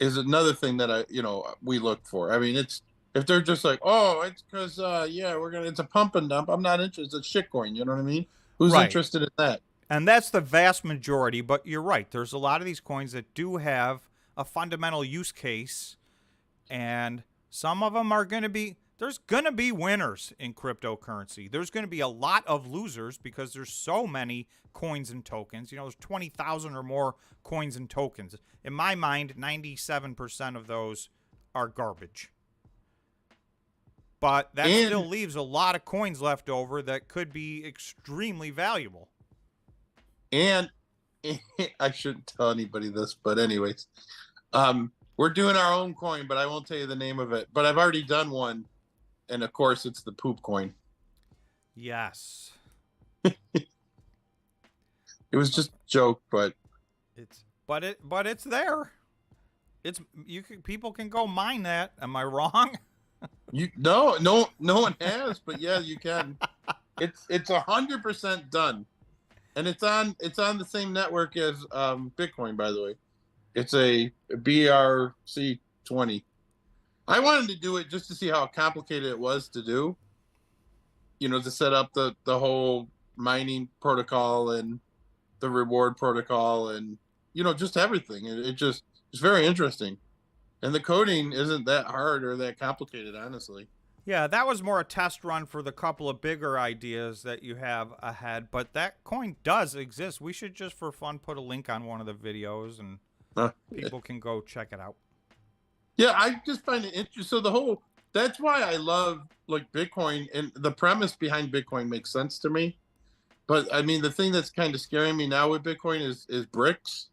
is another thing that we look for. I mean, it's if they're just like, oh, it's because it's a pump and dump. I'm not interested. It's shitcoin. You know what I mean? Who's interested in that? And that's the vast majority. But you're right. There's a lot of these coins that do have a fundamental use case, and some of them are going to be. There's going to be winners in cryptocurrency. There's going to be a lot of losers because there's so many coins and tokens. You know, there's 20,000 or more coins and tokens. In my mind, 97% of those are garbage. But that still leaves a lot of coins left over that could be extremely valuable. And I shouldn't tell anybody this, but anyways, we're doing our own coin, but I won't tell you the name of it. But I've already done one. And of course, it's the poop coin. Yes. It was just a joke, but it's there. People can go mine that. Am I wrong? No one has, but yeah, you can. It's 100% done, and it's on the same network as Bitcoin, by the way. It's a BRC20. I wanted to do it just to see how complicated it was to do. You know, to set up the whole mining protocol and the reward protocol and, you know, just everything. It's very interesting. And the coding isn't that hard or that complicated, honestly. Yeah, that was more a test run for the couple of bigger ideas that you have ahead. But that coin does exist. We should just for fun put a link on one of the videos and people can go check it out. Yeah, I just find it interesting. So the whole that's why I love like Bitcoin, and the premise behind Bitcoin makes sense to me. But I mean, the thing that's kind of scaring me now with Bitcoin is bricks.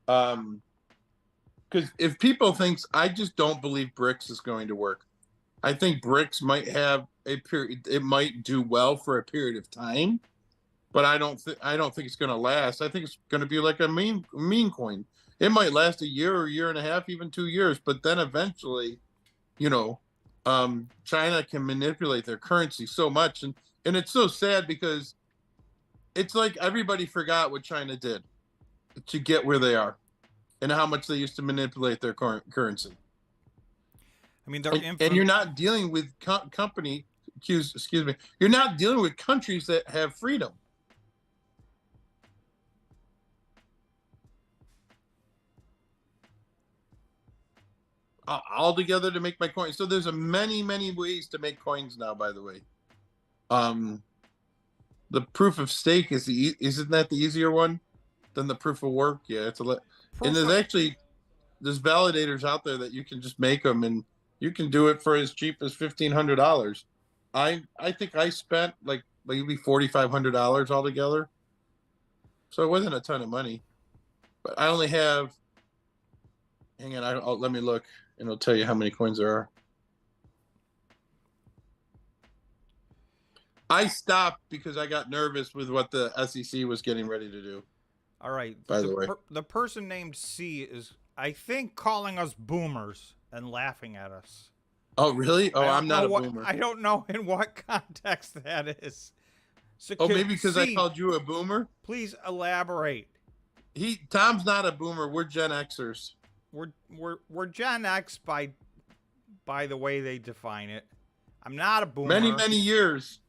Because if people thinks, I just don't believe bricks is going to work. I think bricks might have a period. It might do well for a period of time, but I don't think it's going to last. I think it's going to be like a meme coin. It might last a year or a year and a half, even 2 years, but then eventually, you know, China can manipulate their currency so much, and it's so sad because it's like everybody forgot what China did to get where they are and how much they used to manipulate their currency. I mean, they're And you're not dealing with excuse me, you're not dealing with countries that have freedom. All together to make my coin. So there's many ways to make coins now, by the way. The proof of stake isn't that the easier one than the proof of work? Yeah, and there's validators out there that you can just make them, and you can do it for as cheap as $1,500. I think I spent like maybe $4,500 altogether, so it wasn't a ton of money. But I only have. Hang on, let me look, and I'll tell you how many coins there are. I stopped because I got nervous with what the SEC was getting ready to do. All right. By the way, the person named C is, I think, calling us boomers and laughing at us. oh really? Oh, I'm not a boomer. I don't know in what context that is. So maybe because I called you a boomer. Please elaborate. Tom's not a boomer. We're Gen Xers. We're Gen X by the way they define it. I'm not a boomer. Many years.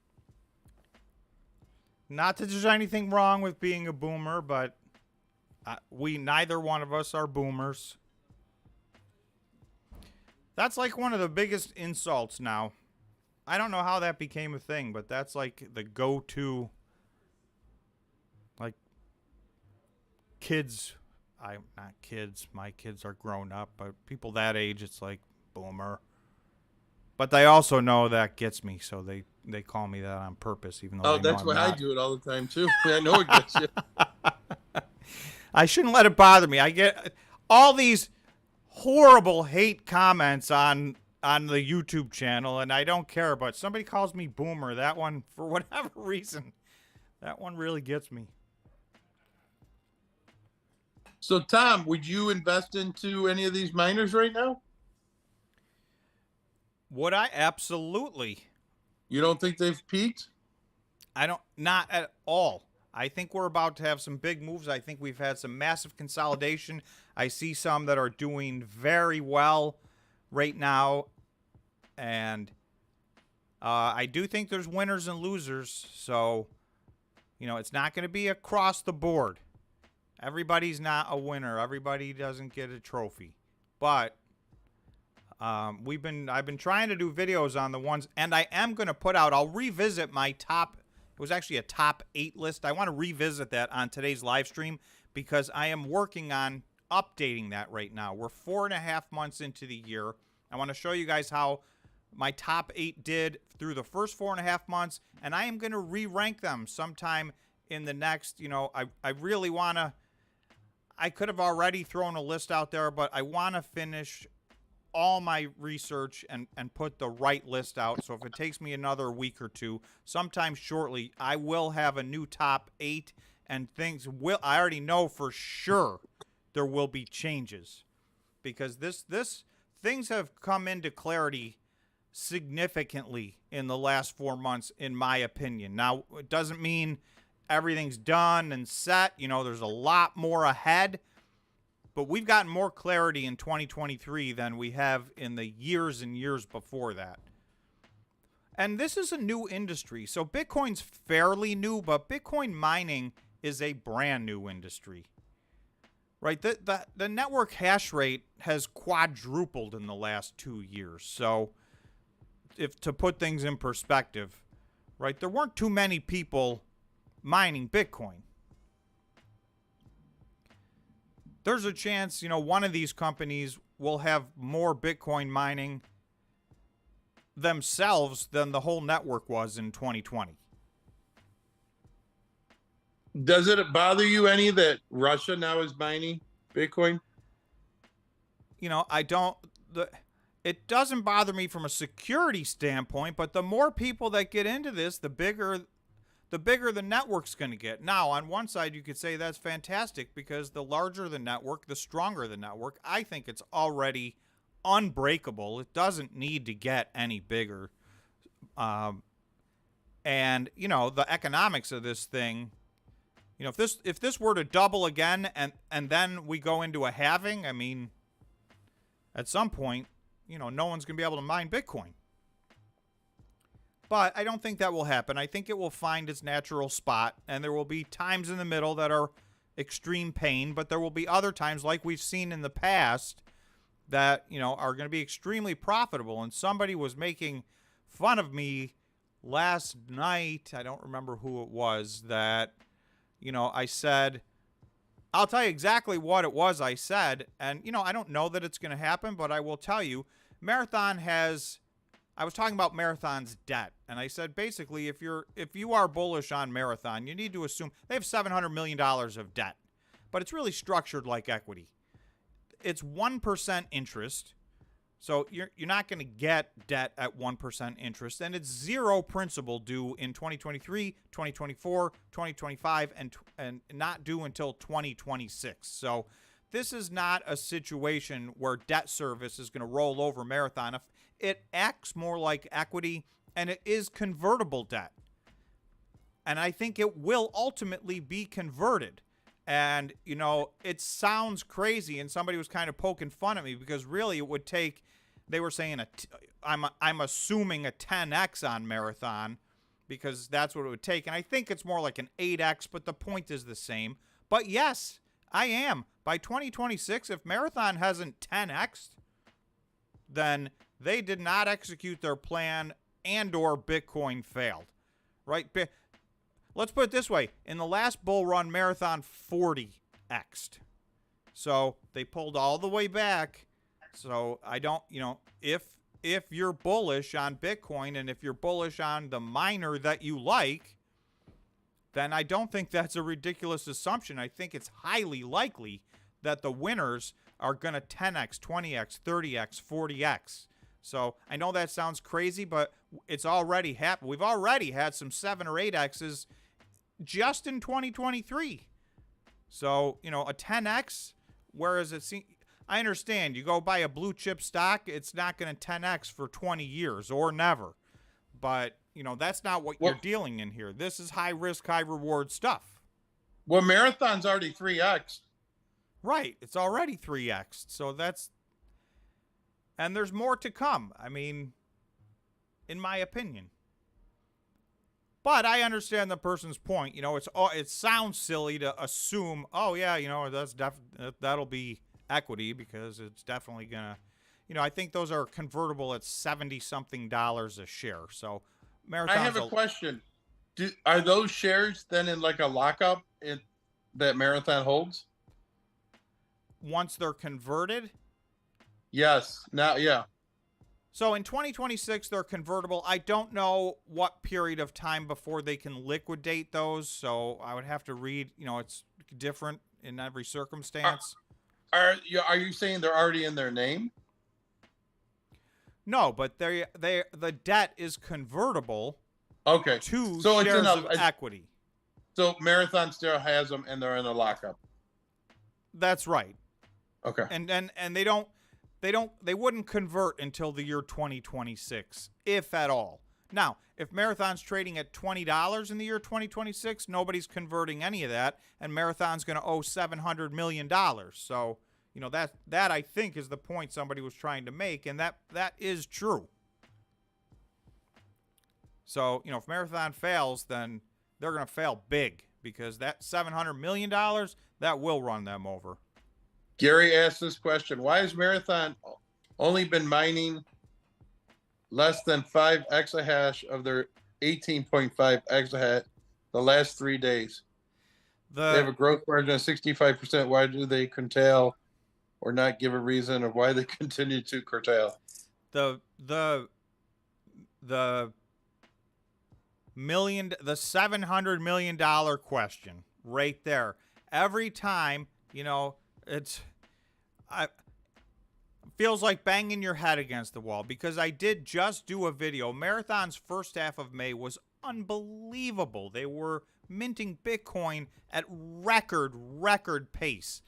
Not that there's anything wrong with being a boomer, but neither one of us are boomers. That's like one of the biggest insults now. I don't know how that became a thing, but that's like the go-to, like, kids. Not kids. My kids are grown up, but people that age, it's like boomer. But they also know that gets me, so they call me that on purpose, even though that's why I do it all the time too. I know it gets you. I shouldn't let it bother me. I get all these horrible hate comments on the YouTube channel, and I don't care. But somebody calls me boomer. That one, for whatever reason, that one really gets me. So, Tom, would you invest into any of these miners right now? Would I? Absolutely. You don't think they've peaked? Not at all. I think we're about to have some big moves. I think we've had some massive consolidation. I see some that are doing very well right now. And I do think there's winners and losers. So, it's not going to be across the board. Everybody's not a winner. Everybody doesn't get a trophy. But I've been trying to do videos on the ones, and I am going to put out, I'll revisit my top, it was actually a top 8 list. I want to revisit that on today's live stream because I am working on updating that right now. We're 4.5 months into the year. I want to show you guys how my top 8 did through the first 4.5 months, and I am going to re-rank them sometime in the next, I really want to, I could have already thrown a list out there, but I want to finish all my research and put the right list out. So if it takes me another week or two, sometime shortly, I will have a new top 8, and I already know for sure there will be changes because things have come into clarity significantly in the last 4 months, in my opinion. Now, it doesn't mean everything's done and set. There's a lot more ahead. But we've gotten more clarity in 2023 than we have in the years and years before that. And this is a new industry. So Bitcoin's fairly new, but Bitcoin mining is a brand new industry. Right? The network hash rate has quadrupled in the last 2 years. So to put things in perspective, right, there weren't too many people mining Bitcoin. There's a chance, one of these companies will have more Bitcoin mining themselves than the whole network was in 2020. Does it bother you any that Russia now is mining Bitcoin? You know, it doesn't bother me from a security standpoint, but the more people that get into this, the bigger the network's going to get. Now, on one side, you could say that's fantastic because the larger the network, the stronger the network. I think it's already unbreakable. It doesn't need to get any bigger. And, you know, the economics of this thing, you know, if this were to double again and then we go into a halving, I mean, at some point, you know, no one's going to be able to mine Bitcoin. But I don't think that will happen. I think it will find its natural spot, and there will be times in the middle that are extreme pain, but there will be other times, like we've seen in the past, that, you know, are going to be extremely profitable. And somebody was making fun of me last night. I don't remember who it was that, you know, I said, I'll tell you exactly what it was I said. And, you know, I don't know that it's going to happen, but I will tell you, I was talking about Marathon's debt, and I said basically if you are bullish on Marathon, you need to assume they have $700 million of debt, but it's really structured like equity. It's 1% interest, so you're not going to get debt at 1% interest, and it's zero principal due in 2023, 2024, 2025, and not due until 2026. So this is not a situation where debt service is going to roll over Marathon. It acts more like equity, and it is convertible debt. And I think it will ultimately be converted. And, you know, it sounds crazy, and somebody was kind of poking fun at me because really it would take, they were saying, I'm assuming a 10x on Marathon because that's what it would take. And I think it's more like an 8x, but the point is the same. But yes, I am. By 2026, if Marathon hasn't 10x'd, then they did not execute their plan and or Bitcoin failed, right? Let's put it this way. In the last bull run, Marathon 40x'd. So they pulled all the way back. So I don't, you know, if you're bullish on Bitcoin and if you're bullish on the miner that you like, then I don't think that's a ridiculous assumption. I think it's highly likely that the winners are going to 10x, 20x, 30x, 40x. So I know that sounds crazy, but it's already happened. We've already had some 7 or 8x's just in 2023. So, you know, a 10x, whereas I understand you go buy a blue chip stock, it's not going to 10x for 20 years or never. But, you know, that's not what you're dealing in here. This is high risk, high reward stuff. Well, Marathon's already 3x. Right. It's already 3x. So and there's more to come. I mean, in my opinion. But I understand the person's point. You know, it sounds silly to assume, oh yeah, you know, that'll be equity because it's definitely gonna, you know, I think those are convertible at $70-something a share. So Marathon's I have a question. Are those shares then in like a lockup that Marathon holds? Once they're converted? Yes. Now, yeah. So in 2026, they're convertible. I don't know what period of time before they can liquidate those. So I would have to read, you know, it's different in every circumstance. Are you saying they're already in their name? No, but the debt is convertible. Okay. To shares of equity. So Marathon still has them, and they're in a lockup. That's right. Okay. And they wouldn't convert until the year 2026, if at all. Now, if Marathon's trading at $20 in the year 2026, nobody's converting any of that, and Marathon's going to owe $700 million. So, you know, that I think is the point somebody was trying to make, and that is true. So, you know, if Marathon fails, then they're going to fail big because that $700 million, that will run them over. Gary asked this question. Why has Marathon only been mining less than 5 exahash of their 18.5 exahash the last 3 days? They have a growth margin of 65%. Why do they curtail or not give a reason of why they continue to curtail? The the $700 million question right there. Every time, it feels like banging your head against the wall, because I did just do a video. Marathon's first half of May was unbelievable. They were minting Bitcoin at record pace.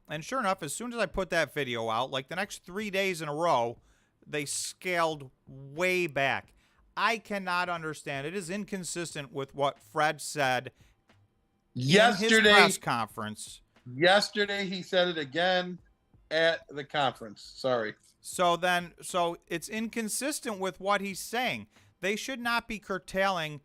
And sure enough, as soon as I put that video out, like the next 3 days in a row, they scaled way back. I cannot understand. It is inconsistent with what Fred said in his press conference. Yesterday, he said it again at the conference. Sorry. So it's inconsistent with what he's saying. They should not be curtailing,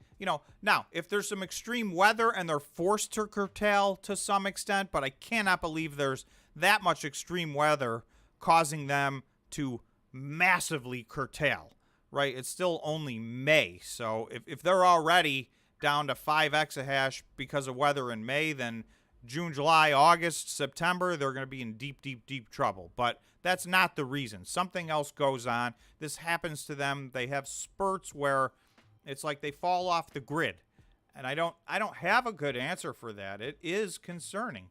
now, if there's some extreme weather and they're forced to curtail to some extent, but I cannot believe there's that much extreme weather causing them to massively curtail, right? It's still only May. So if they're already down to 5 exahash because of weather in May, then June, July, August, September, they're going to be in deep trouble. But that's not the reason. Something else goes on. This happens to them. They have spurts where it's like they fall off the grid. And I don't have a good answer for that. It is concerning.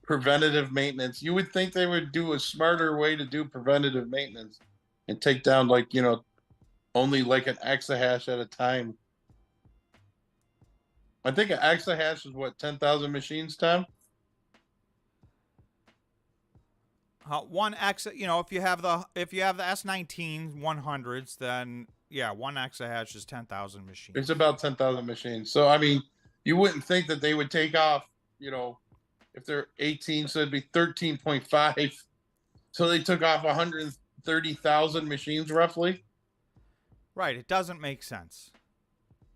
Preventative maintenance. You would think they would do a smarter way to do preventative maintenance and take down only like an exahash at a time. I think an exahash is what, 10,000 machines, Tom? One exa, if you have the S19 100s, then yeah, 1 exahash is 10,000 machines. It's about 10,000 machines. So I mean, you wouldn't think that they would take off, if they're 18, so it'd be 13.5. So they took off 130,000 machines roughly. Right. It doesn't make sense.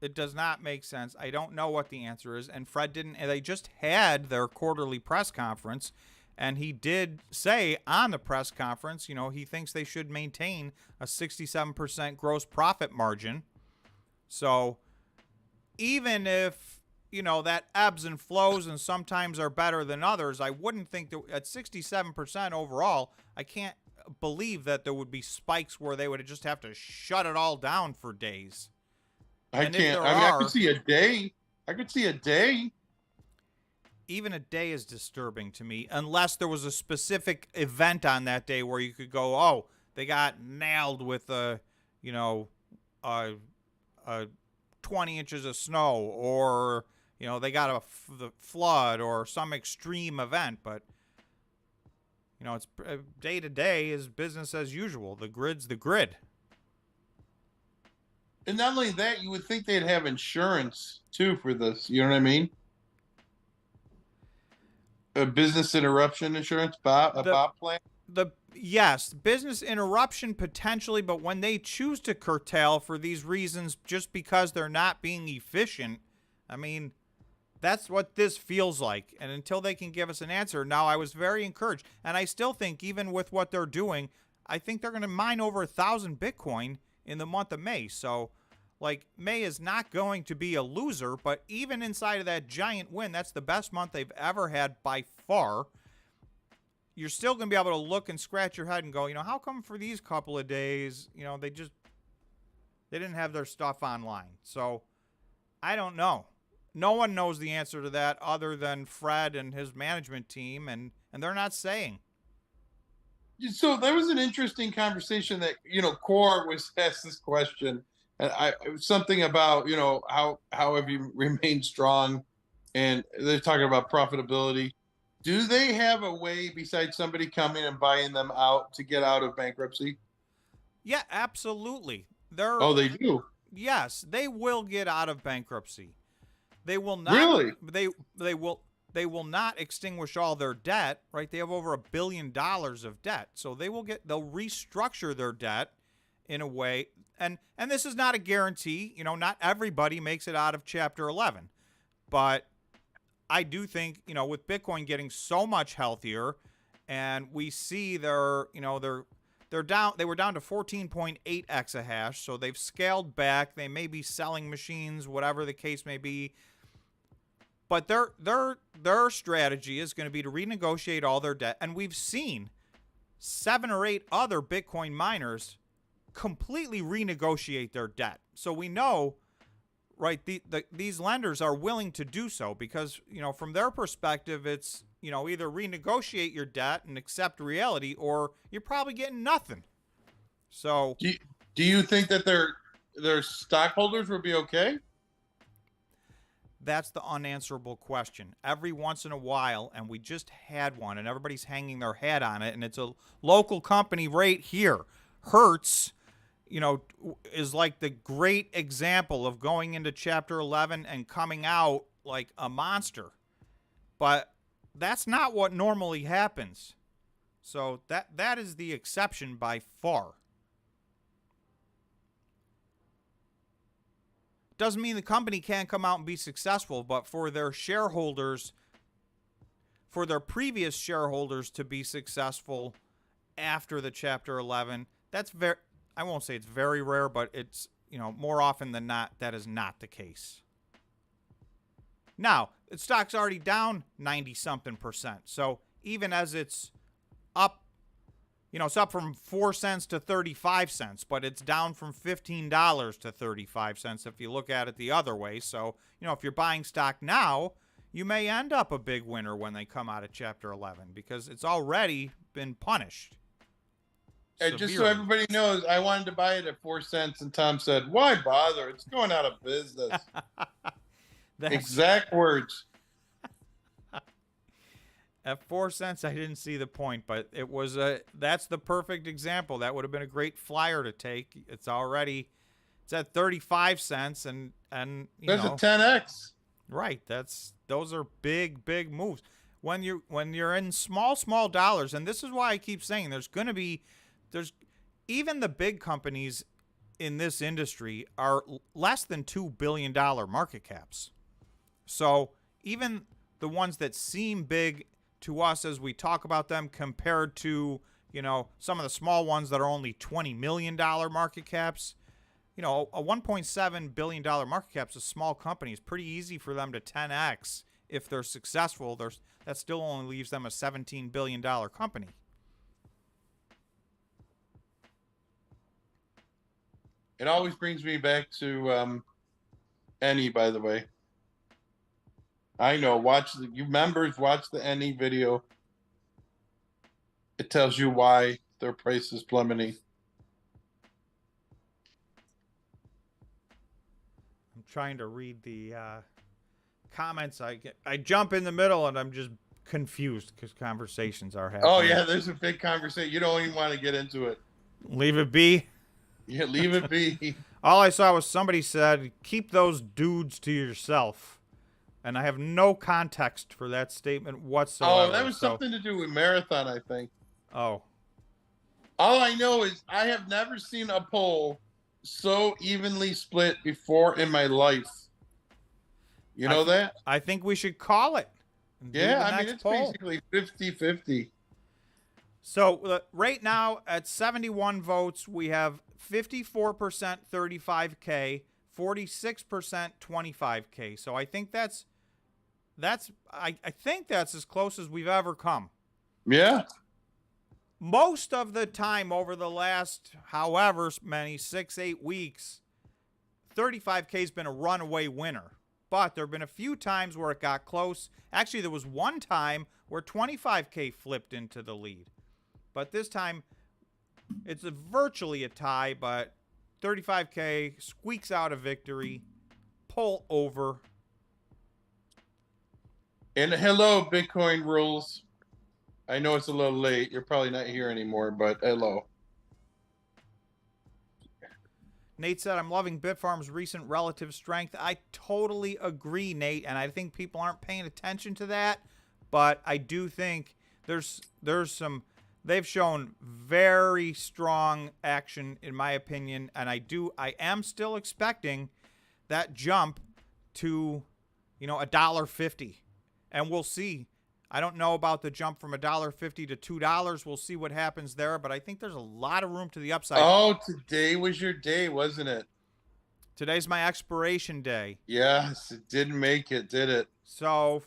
It does not make sense. I don't know what the answer is. And Fred didn't. They just had their quarterly press conference, and he did say on the press conference, he thinks they should maintain a 67% gross profit margin. So even if, that ebbs and flows and sometimes are better than others, I wouldn't think that at 67% overall, I can't believe that there would be spikes where they would just have to shut it all down for days. I could see a day. I could see a day. Even a day is disturbing to me, unless there was a specific event on that day where you could go, oh, they got nailed with 20 inches of snow, or they got the flood or some extreme event. But it's day to day is business as usual. The grid's the grid. And not only that, you would think they'd have insurance too for this. You know what I mean? A business interruption insurance, BOP plan. Yes, business interruption potentially, but when they choose to curtail for these reasons, just because they're not being efficient, I mean, that's what this feels like. And until they can give us an answer, now I was very encouraged, and I still think even with what they're doing, I think they're going to mine over 1,000 Bitcoin in the month of May. So, May is not going to be a loser, but even inside of that giant win, that's the best month they've ever had by far. You're still going to be able to look and scratch your head and go, how come for these couple of days, they didn't have their stuff online. So, I don't know. No one knows the answer to that other than Fred and his management team, and they're not saying. So there was an interesting conversation that, Core was asked this question, and it was something about, how have you remained strong, and they're talking about profitability. Do they have a way besides somebody coming and buying them out to get out of bankruptcy? Yeah, absolutely. They do. Yes, they will get out of bankruptcy. They will not. Really? They will not extinguish all their debt, right? They have over $1 billion of debt. So they'll restructure their debt in a way. And this is not a guarantee, not everybody makes it out of Chapter 11. But I do think, with Bitcoin getting so much healthier, and we see they're down, they were down to 14.8 exahash. So they've scaled back. They may be selling machines, whatever the case may be. But their strategy is going to be to renegotiate all their debt. And we've seen 7 or 8 other Bitcoin miners completely renegotiate their debt. So we know, right, these lenders are willing to do so because, from their perspective, it's, either renegotiate your debt and accept reality, or you're probably getting nothing. So do you think that their stockholders will be okay? that's the unanswerable question. Every once in a while, and we just had one, and everybody's hanging their hat on it, and it's a local company right here. Hertz, is like the great example of going into Chapter 11 and coming out like a monster. But that's not what normally happens. So that is the exception by far. Doesn't mean the company can't come out and be successful, but for their shareholders, for their previous shareholders to be successful after the Chapter 11, that's very, I won't say it's very rare, but it's, more often than not, that is not the case. Now, the stock's already down 90-something%. So even as it's up, it's up from 4 cents to 35 cents, but it's down from $15 to 35 cents if you look at it the other way. So, if you're buying stock now, you may end up a big winner when they come out of Chapter 11 because it's already been punished. And just so everybody knows, I wanted to buy it at 4 cents, and Tom said, "Why bother? It's going out of business." Exact words. At 4 cents, I didn't see the point, but that's the perfect example. That would have been a great flyer to take. It's at 35 cents, and there's a 10x. Right. Those are big moves. When you're in small dollars, and this is why I keep saying there's even the big companies in this industry are less than $2 billion market caps. So even the ones that seem big to us as we talk about them compared to, some of the small ones that are only $20 million market caps, a $1.7 billion market cap is a small company. It's pretty easy for them to 10x if they're successful. That still only leaves them a $17 billion company. It always brings me back to NE, by the way. I know. You members watch the NE video. It tells you why their price is plummeting. I'm trying to read the comments. I jump in the middle and I'm just confused because conversations are happening. Oh yeah, there's a big conversation. You don't even want to get into it. Leave it be. Yeah, leave it be. All I saw was somebody said, "Keep those dudes to yourself." And I have no context for that statement whatsoever. Oh, that was something to do with Marathon, I think. Oh. All I know is I have never seen a poll so evenly split before in my life. You know that? I think we should call it. Yeah, I mean, it's basically 50-50. So right now at 71 votes, we have 54% 35K, 46% 25K. So I think I think that's as close as we've ever come. Yeah. Most of the time over the last however many 6-8 weeks, 35K has been a runaway winner. But there have been a few times where it got close. Actually, there was one time where 25K flipped into the lead. But this time, it's virtually a tie, but 35K squeaks out a victory. Pull over. And hello, Bitcoin rules. I know it's a little late. You're probably not here anymore, but hello. Nate said, "I'm loving Bitfarms' recent relative strength." I totally agree, Nate, and I think people aren't paying attention to that. But I do think there's some. They've shown very strong action, in my opinion, and I am still expecting that jump to, $1.50, and we'll see. I don't know about the jump from $1.50 to $2. We'll see what happens there, but I think there's a lot of room to the upside. Oh, today was your day, wasn't it? Today's my expiration day. Yes, it didn't make it, did it? So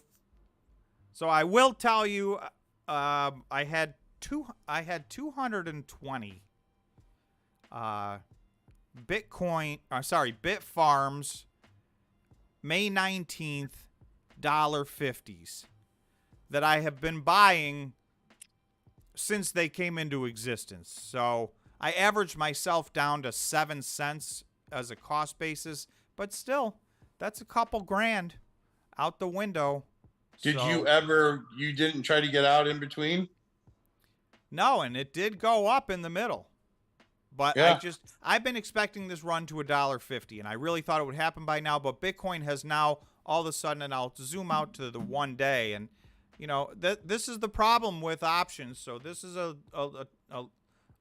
I will tell you, I had 220. Bitfarms, May 19th, $1.50s that I have been buying since they came into existence. So I averaged myself down to 7 cents as a cost basis, but still, that's a couple grand out the window. Did So, you didn't try to get out in between? no, and it did go up in the middle. But Yeah. I've been expecting this run to $1.50, and I really thought it would happen by now, but Bitcoin has now all of a sudden, and I'll zoom out to the 1 day, and this is the problem with options. So this is a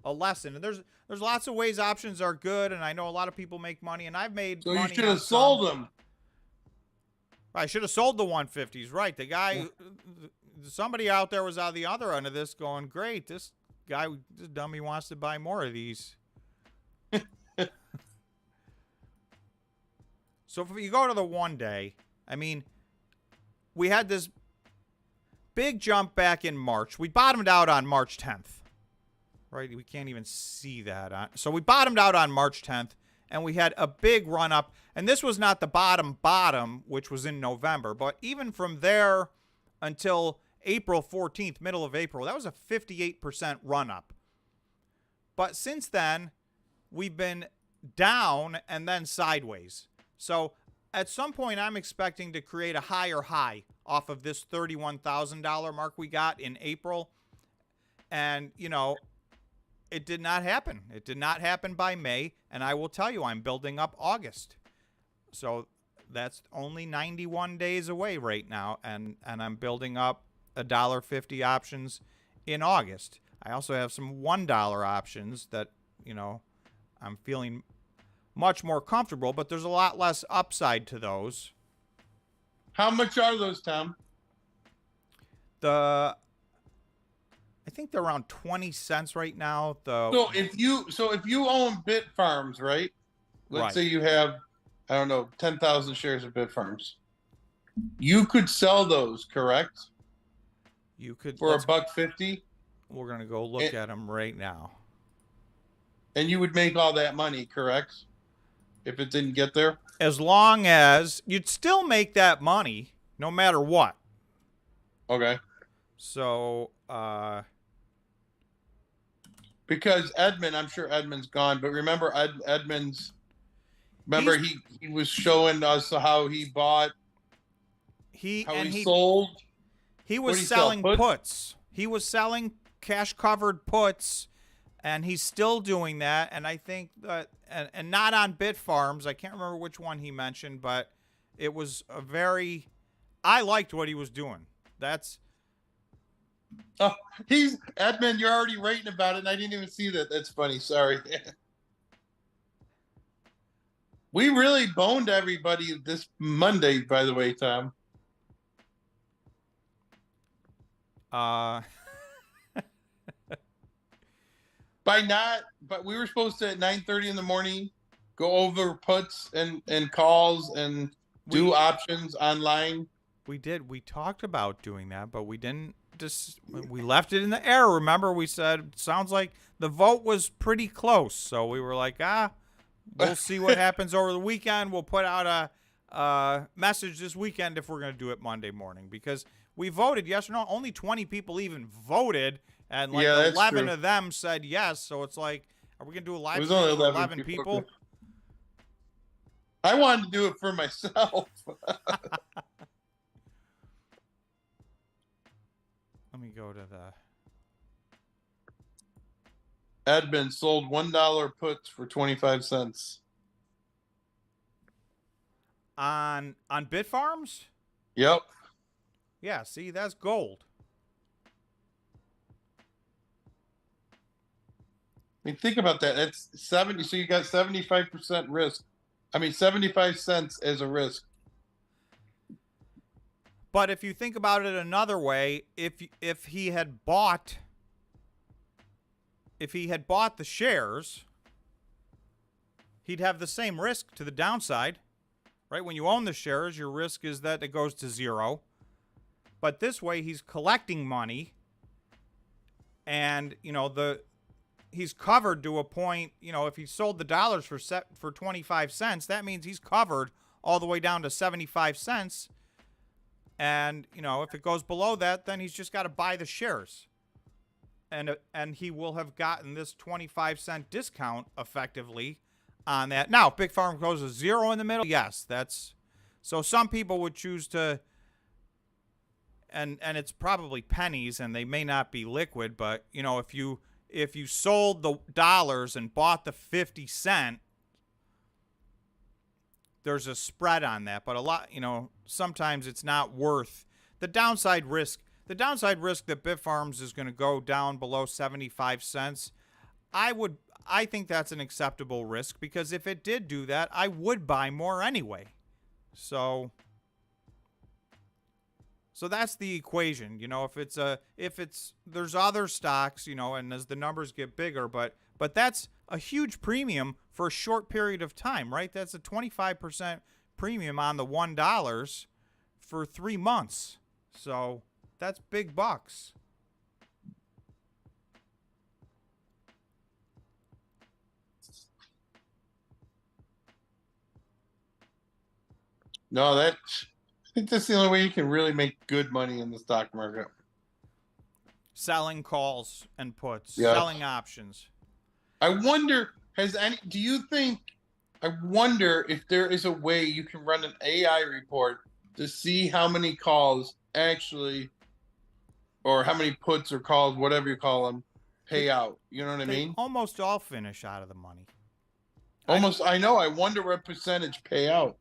lesson. And there's lots of ways options are good, and I know a lot of people make money, and I've made So money. you should have sold them. I should have sold the 150s, right? The guy, somebody out there was on the other end of this going, great, this dummy wants to buy more of these. So if you go to the 1 day, I mean, we had this big jump back in March. We bottomed out on March 10th, right? We can't even see that. So we bottomed out on March 10th, and we had a big run up. And this was not the bottom, which was in November, but even from there until April 14th, middle of April, that was a 58% run up. But since then, we've been down and then sideways. So at some point, I'm expecting to create a higher high off of this $31,000 mark we got in April. And, it did not happen. It did not happen by May. And I will tell you, I'm building up August. So that's only 91 days away right now. And I'm building up $1.50 options in August. I also have some $1 options that, I'm feeling much more comfortable, but there's a lot less upside to those. How much are those, Tom? I think they're around 20 cents right now. So if you own Bitfarms, right? Let's say you have, I don't know, 10,000 shares of Bitfarms. You could sell those, correct? You could for $1.50. We're gonna go look at them right now. And you would make all that money, correct? If it didn't get there? As long as you'd still make that money, no matter what. Okay. So, because Edmund, I'm sure Edmund's gone, but remember Edmund's, he was showing us how he bought, he sold. He was selling puts. He was selling cash-covered puts, and he's still doing that. And I think that, and not on Bitfarms. I can't remember which one he mentioned, but it was I liked what he was doing. Oh, Edmund, you're already writing about it, and I didn't even see that. That's funny. Sorry. We really boned everybody this Monday, by the way, Tom. But we were supposed to at 9:30 in the morning go over puts and calls and do options online. We did. We talked about doing that, but we didn't. We left it in the air. Remember, we said sounds like the vote was pretty close, so we were like, we'll see what happens over the weekend. We'll put out a message this weekend if we're going to do it Monday morning, because we voted yes or no. Only 20 people even voted, and 11 of them said yes. So it's like, are we going to do a live stream for 11 people? I wanted to do it for myself. Let me go to the... Edmund sold $1 puts for 25 cents. On Bitfarms? Yep. Yeah, see, that's gold. I mean, think about that. That's 70. So you got 75% risk. 75 cents as a risk. But if you think about it another way, if he had bought the shares, he'd have the same risk to the downside, right? When you own the shares, your risk is that it goes to zero. But this way, he's collecting money, and he's covered to a point, you know, if he sold the dollars for 25 cents, that means he's covered all the way down to 75 cents. And, you know, if it goes below that, then he's just got to buy the shares. And he will have gotten this 25-cent discount effectively on that. Now, if Bitfarms goes to 0 in the middle, yes, that's so some people would choose to, and it's probably pennies and they may not be liquid, but you know, if you sold the dollars and bought the 50-cent, there's a spread on that. But a lot, you know, sometimes it's not worth the downside risk. The downside risk that Bitfarms is going to go down below 75 cents, I think that's an acceptable risk, because if it did do that, I would buy more anyway. So that's the equation. You know, if it's there's other stocks, you know, and as the numbers get bigger, but that's a huge premium for a short period of time, right? That's a 25% premium on the $1 for 3 months. So that's big bucks. No, I think that's the only way you can really make good money in the stock market. Selling calls and puts, Yeah. selling options. I wonder, I wonder if there is a way you can run an AI report to see how many calls actually, or how many puts or calls, whatever you call them, pay out. You know what I They mean? almost all finish out of the money. I know. I wonder what percentage pay out.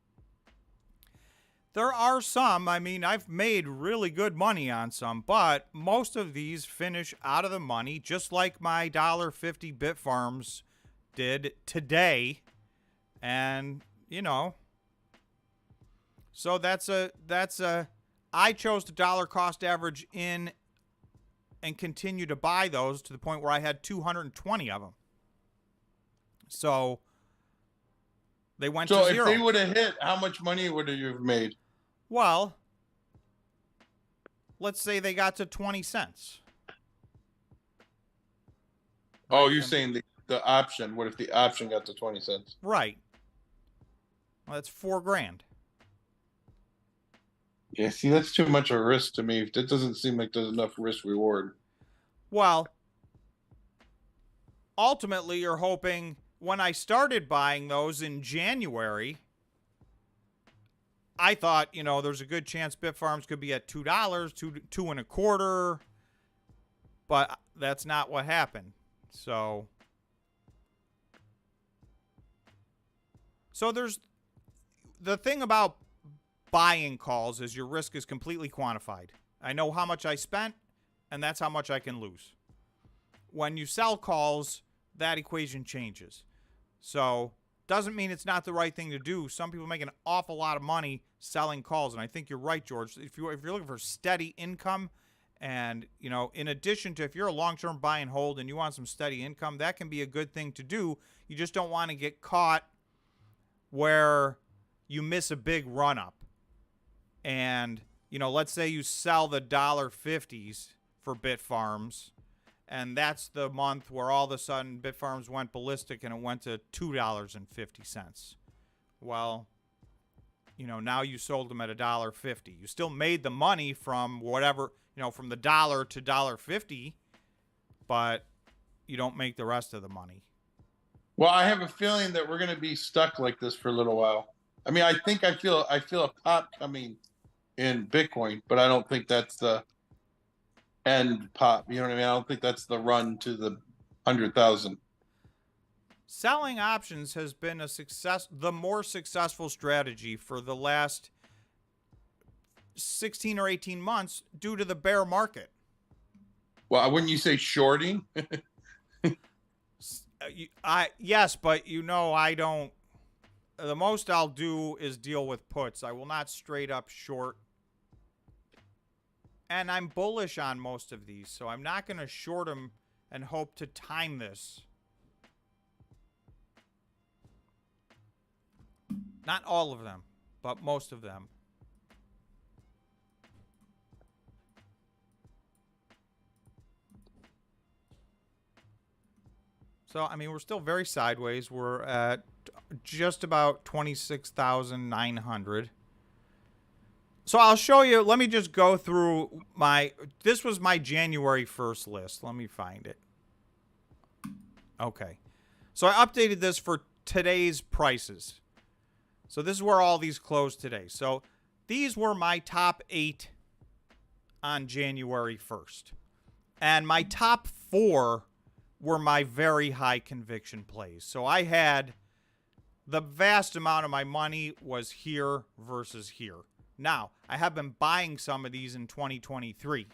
There are some, I mean, I've made really good money on some, but most of these finish out of the money, just like my $1.50 Bitfarms did today. And, you know, so I chose the dollar cost average in and continue to buy those to the point where I had 220 of them. So they went to 0. So if they would have hit, how much money would you have made? Well, let's say they got to 20 cents. Oh, you're saying the option. What if the option got to 20 cents? Right. Well, that's $4,000. Yeah, see, that's too much of a risk to me. That doesn't seem like there's enough risk reward. Well, ultimately, you're hoping when I started buying those in January, I thought, you know, there's a good chance Bitfarms could be at $2, $2.25, but that's not what happened. So there's the thing about buying calls is your risk is completely quantified. I know how much I spent, and that's how much I can lose. When you sell calls, that equation changes. So doesn't mean it's not the right thing to do. Some people make an awful lot of money selling calls, and I think you're right, George. If you're looking for steady income, and you know, in addition to if you're a long-term buy and hold and you want some steady income, that can be a good thing to do. You just don't want to get caught where you miss a big run-up. And you know, let's say you sell the $1.50s for Bitfarms, and that's the month where all of a sudden Bitfarms went ballistic and it went to $2.50. Well, you know, now you sold them at $1.50. You still made the money from whatever, you know, from the $1 to $1.50, but you don't make the rest of the money. Well, I have a feeling that we're going to be stuck like this for a little while. I mean, I feel a pop coming in Bitcoin, but I don't think that's the end pop. You know what I mean? I don't think that's the run to the 100,000. Selling options has been the more successful strategy for the last 16 or 18 months due to the bear market. Well, wouldn't you say shorting? Yes, but you know, I don't. The most I'll do is deal with puts. I will not straight up short. And I'm bullish on most of these, so I'm not going to short them and hope to time this. Not all of them, but most of them. So, I mean, we're still very sideways. We're at just about 26,900. So I'll show you. Let me just go through this was my January 1st list. Let me find it. Okay. So I updated this for today's prices. So this is where all these closed today. So these were my top 8 on January 1st. And my top 4 were my very high conviction plays. So I had the vast amount of my money was here versus here. Now, I have been buying some of these in 2023.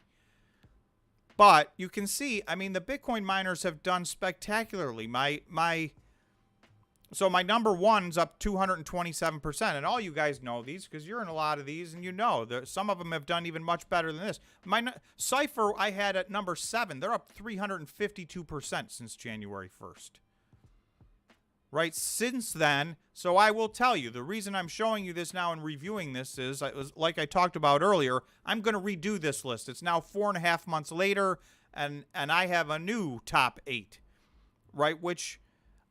But you can see, I mean, the Bitcoin miners have done spectacularly. So my number one's up 227%. And all you guys know these because you're in a lot of these and you know that some of them have done even much better than this. My Cypher I had at number 7. They're up 352% since January 1st. Right since then, so I will tell you, the reason I'm showing you this now and reviewing this is, like I talked about earlier, I'm going to redo this list. It's now 4.5 months later, and I have a new top 8, right? Which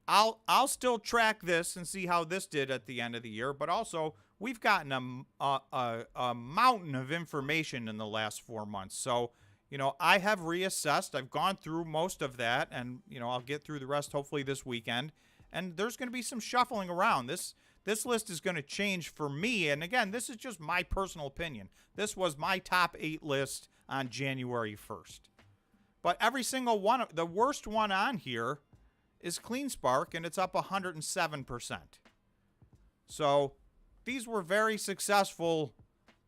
I'll still track this and see how this did at the end of the year, but also we've gotten a mountain of information in the last 4 months. So, you know, I have reassessed. I've gone through most of that, and you know, I'll get through the rest hopefully this weekend. And there's going to be some shuffling around. This list is going to change for me. And again, this is just my personal opinion. This was my top 8 list on January 1st. But every single one, the worst one on here is Cleanspark, and it's up 107%. So these were very successful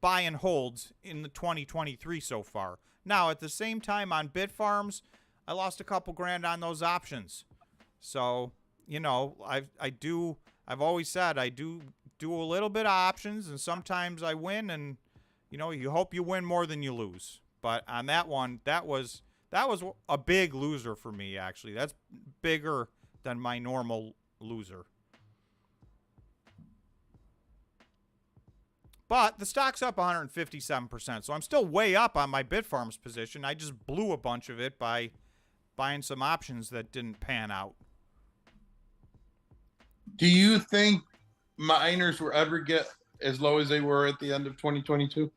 buy and holds in the 2023 so far. Now, at the same time on Bitfarms, I lost a couple grand on those options. So, you know, I've always said I do a little bit of options, and sometimes I win, and you know, you hope you win more than you lose. But on that one, that was a big loser for me, actually. That's bigger than my normal loser. But the stock's up 157%, so I'm still way up on my Bitfarms position. I just blew a bunch of it by buying some options that didn't pan out. Do you think miners will ever get as low as they were at the end of 2022?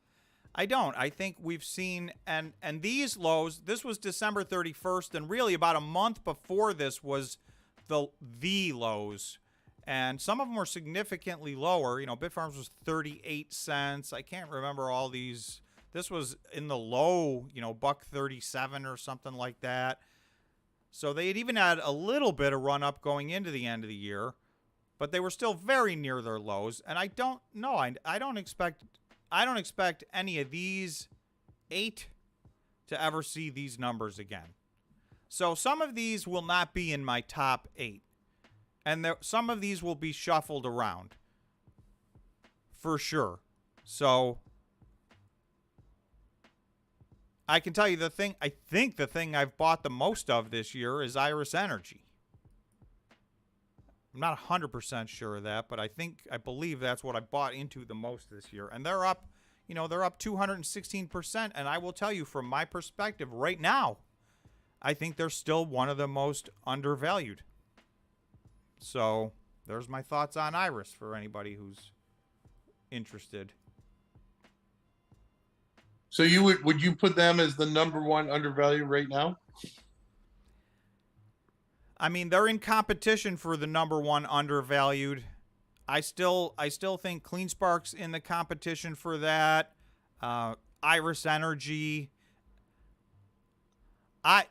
I don't. I think we've seen, and these lows, this was December 31st, and really about a month before this was the lows. And some of them were significantly lower. You know, Bitfarms was 38 cents. I can't remember all these. This was in the low, you know, $1.37 or something like that. So they had even had a little bit of run up going into the end of the year, but they were still very near their lows. And I don't know. I don't expect any of these 8 to ever see these numbers again. So some of these will not be in my top 8. And some of these will be shuffled around. For sure. So I can tell you I think the thing I've bought the most of this year is Iris Energy. I'm not 100% sure of that, but I believe that's what I bought into the most this year. And they're up, you know, they're up 216%. And I will tell you, from my perspective right now, I think they're still one of the most undervalued. So there's my thoughts on Iris for anybody who's interested. So would you put them as the number one undervalued right now? I mean, they're in competition for the number one undervalued. I still think Cleanspark's in the competition for that. Iris Energy. I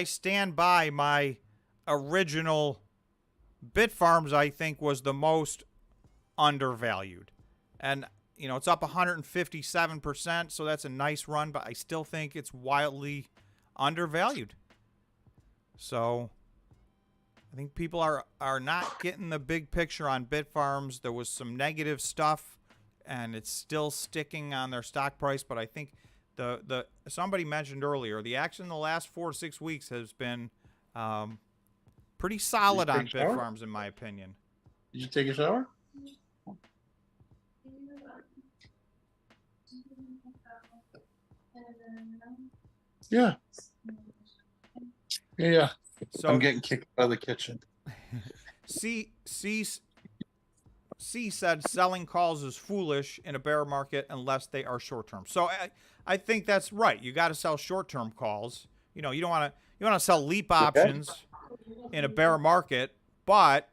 stand by my original Bitfarms. I think was the most undervalued, and you know, it's up 157%, so that's a nice run, but I still think it's wildly undervalued. So I think people are not getting the big picture on Bitfarms. There was some negative stuff, and it's still sticking on their stock price. But I think somebody mentioned earlier, the action in the last 4 to 6 weeks has been pretty solid on Bitfarms, in my opinion. Did you take a shower? Yeah. Yeah. So I'm getting kicked out of the kitchen. C said selling calls is foolish in a bear market unless they are short term. So I think that's right. You got to sell short term calls. You don't want to sell leap options in a bear market, but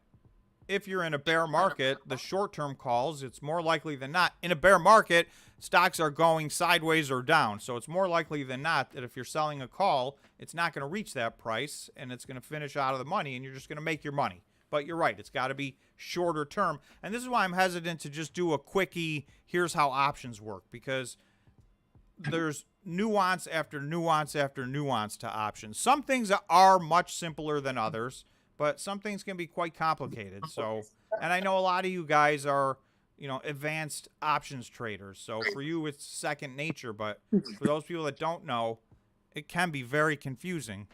if you're in a bear market, the short term calls, it's more likely than not. In a bear market, stocks are going sideways or down. So it's more likely than not that if you're selling a call, it's not going to reach that price and it's going to finish out of the money and you're just going to make your money. But you're right, it's got to be shorter term. And this is why I'm hesitant to just do a quickie, here's how options work, because there's nuance after nuance after nuance to options. Some things are much simpler than others, but some things can be quite complicated. So, and I know a lot of you guys are, advanced options traders. So for you, it's second nature. But for those people that don't know, it can be very confusing.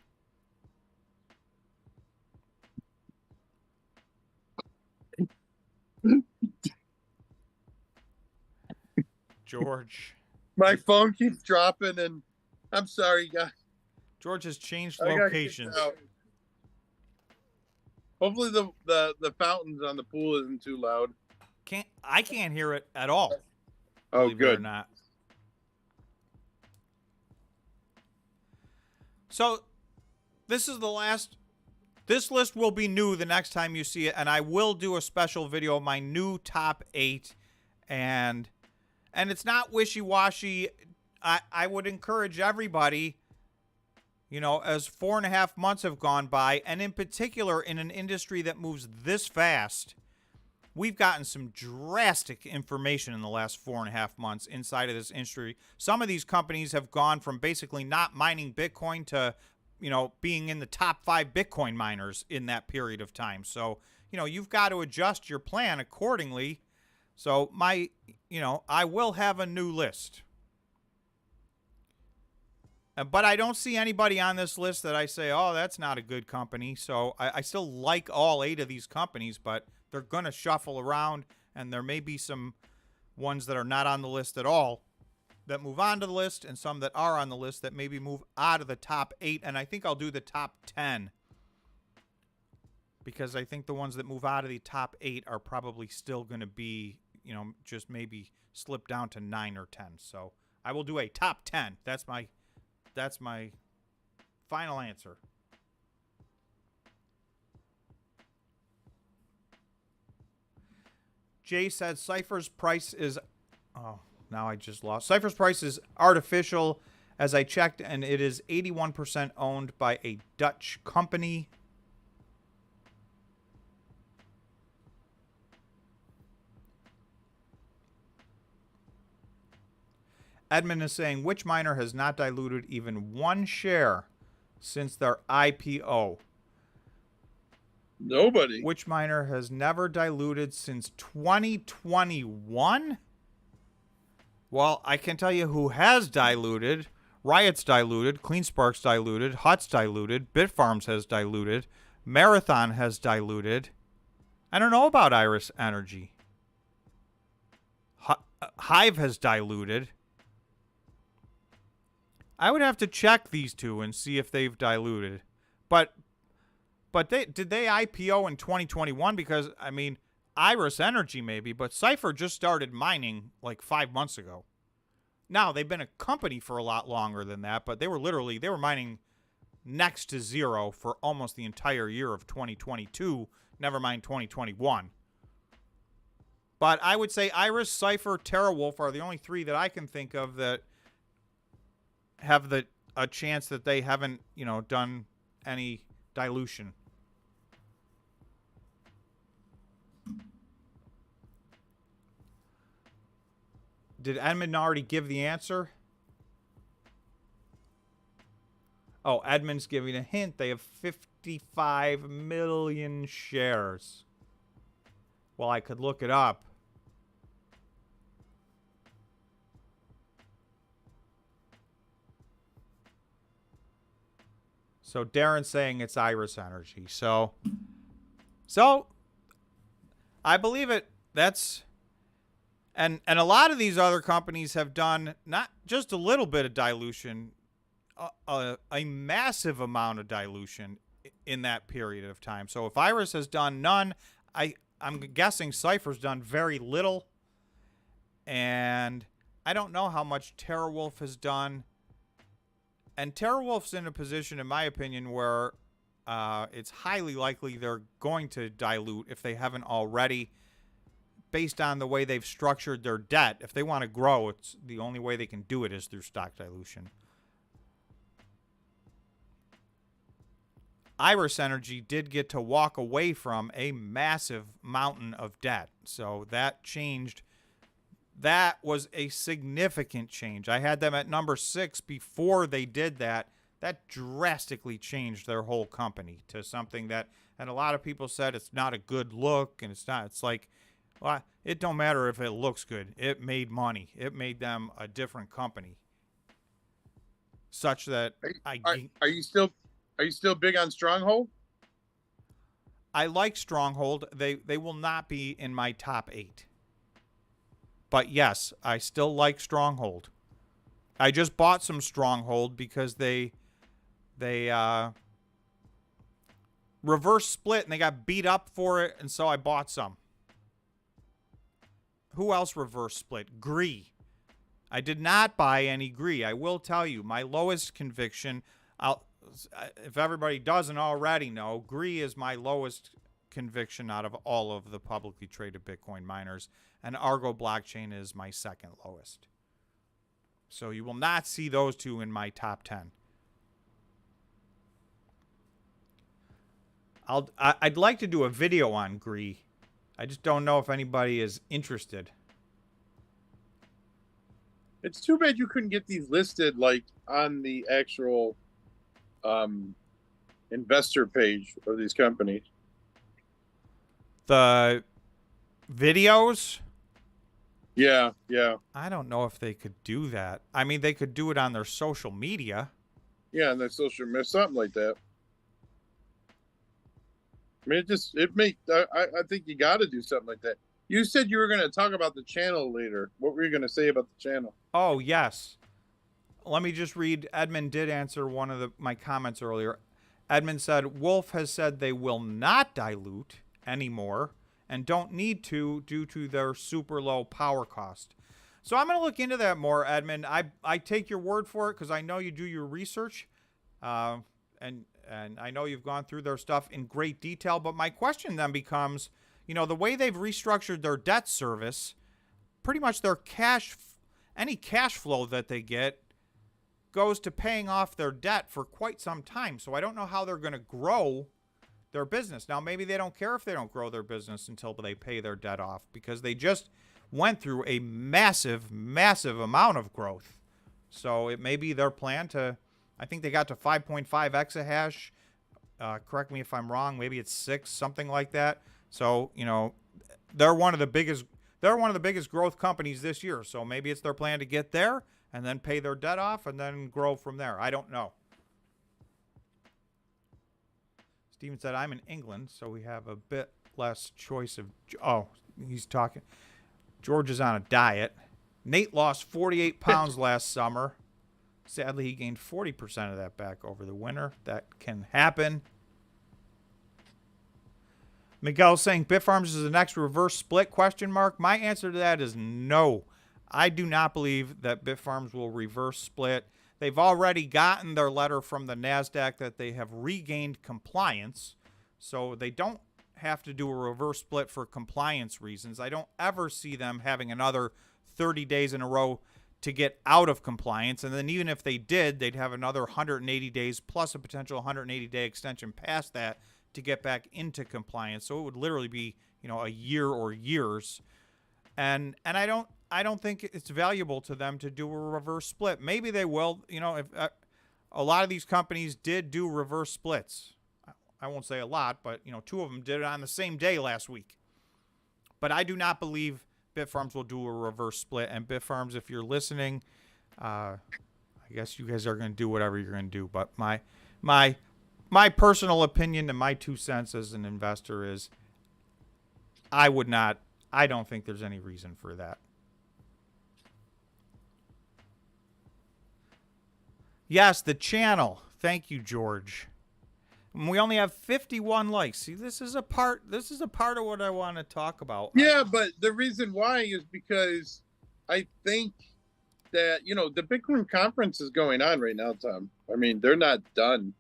George. My phone keeps dropping, and I'm sorry, guys. George has changed I gotta get locations. out. Hopefully the fountains on the pool isn't too loud. I can't hear it at all. Oh, Believe it or good. not. So this is the last. This list will be new the next time you see it, and I will do a special video of my new top 8, and it's not wishy-washy. I would encourage everybody, as 4.5 months have gone by, and in particular in an industry that moves this fast, we've gotten some drastic information in the last 4.5 months inside of this industry. Some of these companies have gone from basically not mining Bitcoin to, being in the top 5 Bitcoin miners in that period of time. So, you've got to adjust your plan accordingly. So I will have a new list. But I don't see anybody on this list that I say, oh, that's not a good company. So I still like all 8 of these companies, but they're going to shuffle around, and there may be some ones that are not on the list at all that move on to the list, and some that are on the list that maybe move out of the top 8. And I think I'll do the top 10, because I think the ones that move out of the top 8 are probably still going to be, just maybe slip down to 9 or 10. So I will do a top 10. That's my final answer. Jay said Cypher's price is... Oh, now I just lost. Cypher's price is artificial, as I checked, and it is 81% owned by a Dutch company. Edmund is saying, which miner has not diluted even 1 share since their IPO? Nobody. Which miner has never diluted since 2021? Well, I can tell you who has diluted. RIOT's diluted. CleanSpark's diluted. HUT's diluted. Bitfarms has diluted. Marathon has diluted. I don't know about Iris Energy. Hive has diluted. I would have to check these two and see if they've diluted. But did they IPO in 2021? Because, Iris Energy maybe, but Cypher just started mining like 5 months ago. Now, they've been a company for a lot longer than that, but they were mining next to zero for almost the entire year of 2022, never mind 2021. But I would say Iris, Cypher, TerraWolf are the only 3 that I can think of that have a chance that they haven't, done any dilution. Did Edmund already give the answer? Oh, Edmund's giving a hint. They have 55 million shares. Well, I could look it up. So Darren's saying it's Iris Energy. So I believe it. That's and a lot of these other companies have done not just a little bit of dilution, a massive amount of dilution in that period of time. So if Iris has done none, I'm guessing Cypher's done very little. And I don't know how much TerraWolf has done. And TerraWolf's in a position, in my opinion, where it's highly likely they're going to dilute if they haven't already, based on the way they've structured their debt. If they want to grow, it's the only way they can do it is through stock dilution. Iris Energy did get to walk away from a massive mountain of debt. So that changed. That was a significant change. I had them at number 6 before they did that. That drastically changed their whole company to something that, and a lot of people said it's not a good look, and it's not. It's like, well, it don't matter if it looks good. It made money. It made them a different company, such that are you still big on Stronghold? I like Stronghold. They will not be in my top 8. But yes, I still like Stronghold. I just bought some Stronghold because they reverse split and they got beat up for it, and so I bought some. Who else reverse split? Gree. I did not buy any Gree. I will tell you, my lowest conviction, if everybody doesn't already know, Gree is my lowest conviction out of all of the publicly traded Bitcoin miners, and Argo Blockchain is my second lowest. So you will not see those two in my top 10. I'd like to do a video on Gree. I just don't know if anybody is interested. It's too bad you couldn't get these listed like on the actual investor page of these companies. The videos? Yeah. I don't know if they could do that. I mean, they could do it on their social media. Yeah, and their social media, something like that. I mean, I think you got to do something like that. You said you were going to talk about the channel later. What were you going to say about the channel? Oh, yes. Let me just read. Edmund did answer one of my comments earlier. Edmund said, Wolf has said they will not dilute anymore and don't need to due to their super low power cost. So I'm going to look into that more, Edmund. I take your word for it because I know you do your research. And I know you've gone through their stuff in great detail. But my question then becomes, the way they've restructured their debt service, pretty much their any cash flow that they get goes to paying off their debt for quite some time. So I don't know how they're going to grow their business. Now, maybe they don't care if they don't grow their business until they pay their debt off, because they just went through a massive, massive amount of growth. So it may be their plan to, I think they got to 5.5 exahash. Correct me if I'm wrong. Maybe it's 6, something like that. So, they're one of the biggest growth companies this year. So maybe it's their plan to get there and then pay their debt off and then grow from there. I don't know. Steven said, I'm in England, so we have a bit less choice of... Oh, he's talking. George is on a diet. Nate lost 48 pounds last summer. Sadly, he gained 40% of that back over the winter. That can happen. Miguel saying, Bitfarms is the next reverse split, ? My answer to that is no. I do not believe that Bitfarms will reverse split. They've already gotten their letter from the NASDAQ that they have regained compliance. So they don't have to do a reverse split for compliance reasons. I don't ever see them having another 30 days in a row to get out of compliance. And then even if they did, they'd have another 180 days plus a potential 180-day extension past that to get back into compliance. So it would literally be, a year or years. And I don't think it's valuable to them to do a reverse split. Maybe they will. If a lot of these companies did do reverse splits. I won't say a lot, but 2 of them did it on the same day last week. But I do not believe Bitfarms will do a reverse split. And Bitfarms, if you're listening, I guess you guys are going to do whatever you're going to do. But my personal opinion and my 2 cents as an investor is I don't think there's any reason for that. Yes, the channel. Thank you, George. And we only have 51 likes. See, this is a part of what I want to talk about. Yeah, but the reason why is because I think that, the Bitcoin conference is going on right now, Tom. I mean, they're not done.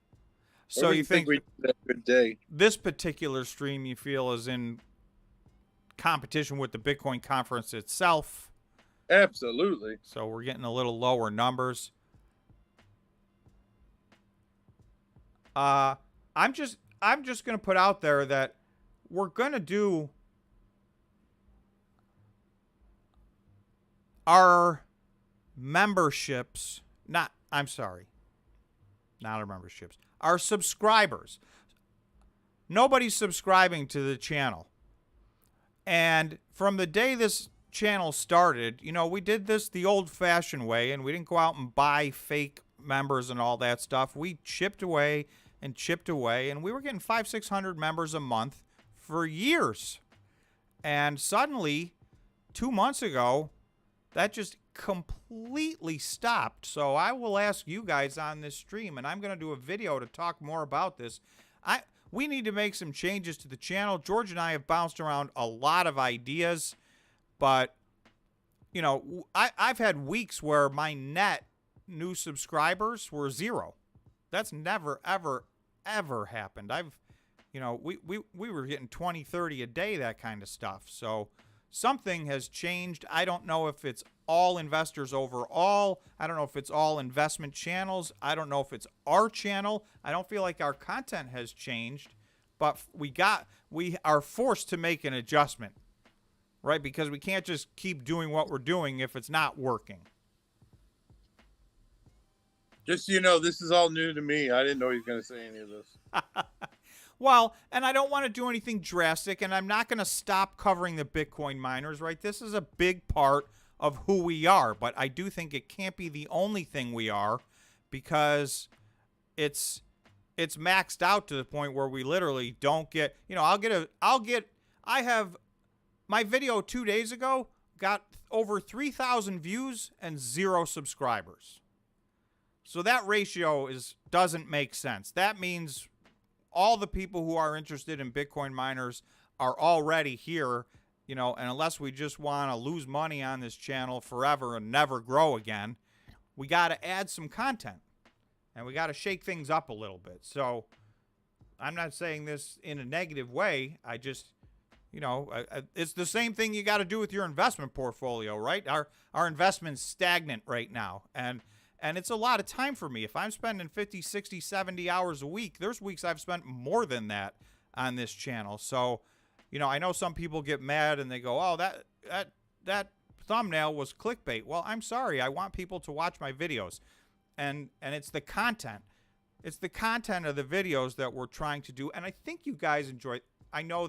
So you think we had a good day? This particular stream you feel is in competition with the Bitcoin conference itself? Absolutely. So we're getting a little lower numbers. I'm just gonna put out there that we're gonna do our memberships. Not our memberships. Our subscribers. Nobody's subscribing to the channel. And from the day this channel started, we did this the old-fashioned way, and we didn't go out and buy fake members and all that stuff. We chipped away, and we were getting 500-600 members a month for years. And suddenly, 2 months ago, that just completely stopped. So I will ask you guys on this stream, and I'm going to do a video to talk more about this. We need to make some changes to the channel. George and I have bounced around a lot of ideas, but, I've had weeks where my net new subscribers were 0. That's never, ever, ever happened. We were getting 20, 30 a day, that kind of stuff. So something has changed. I don't know if it's all investors overall. I don't know if it's all investment channels. I don't know if it's our channel. I don't feel like our content has changed, but we are forced to make an adjustment, right? Because we can't just keep doing what we're doing if it's not working. Just this is all new to me. I didn't know he was going to say any of this. Well, and I don't want to do anything drastic, and I'm not going to stop covering the Bitcoin miners, right? This is a big part of who we are, but I do think it can't be the only thing we are, because it's maxed out to the point where we literally don't get, I have my video 2 days ago got over 3,000 views and 0 subscribers. So that ratio doesn't make sense. That means all the people who are interested in Bitcoin miners are already here, and unless we just want to lose money on this channel forever and never grow again, we got to add some content, and we got to shake things up a little bit. So I'm not saying this in a negative way. I just, it's the same thing you got to do with your investment portfolio, right? Our investment's stagnant right now, and it's a lot of time for me. If I'm spending 50, 60, 70 hours a week, there's weeks I've spent more than that on this channel. So, I know some people get mad and they go, oh, that thumbnail was clickbait. Well, I'm sorry. I want people to watch my videos. And it's the content. It's the content of the videos that we're trying to do. And I think you guys enjoy it. I know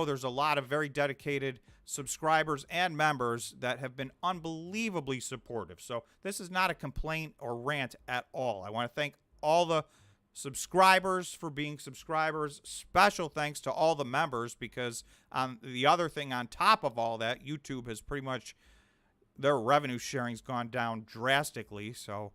there's a lot of very dedicated subscribers and members that have been unbelievably supportive. So this is not a complaint or rant at all. I want to thank all the subscribers for being subscribers. Special thanks to all the members, because the other thing on top of all that, YouTube has pretty much, their revenue sharing's gone down drastically. So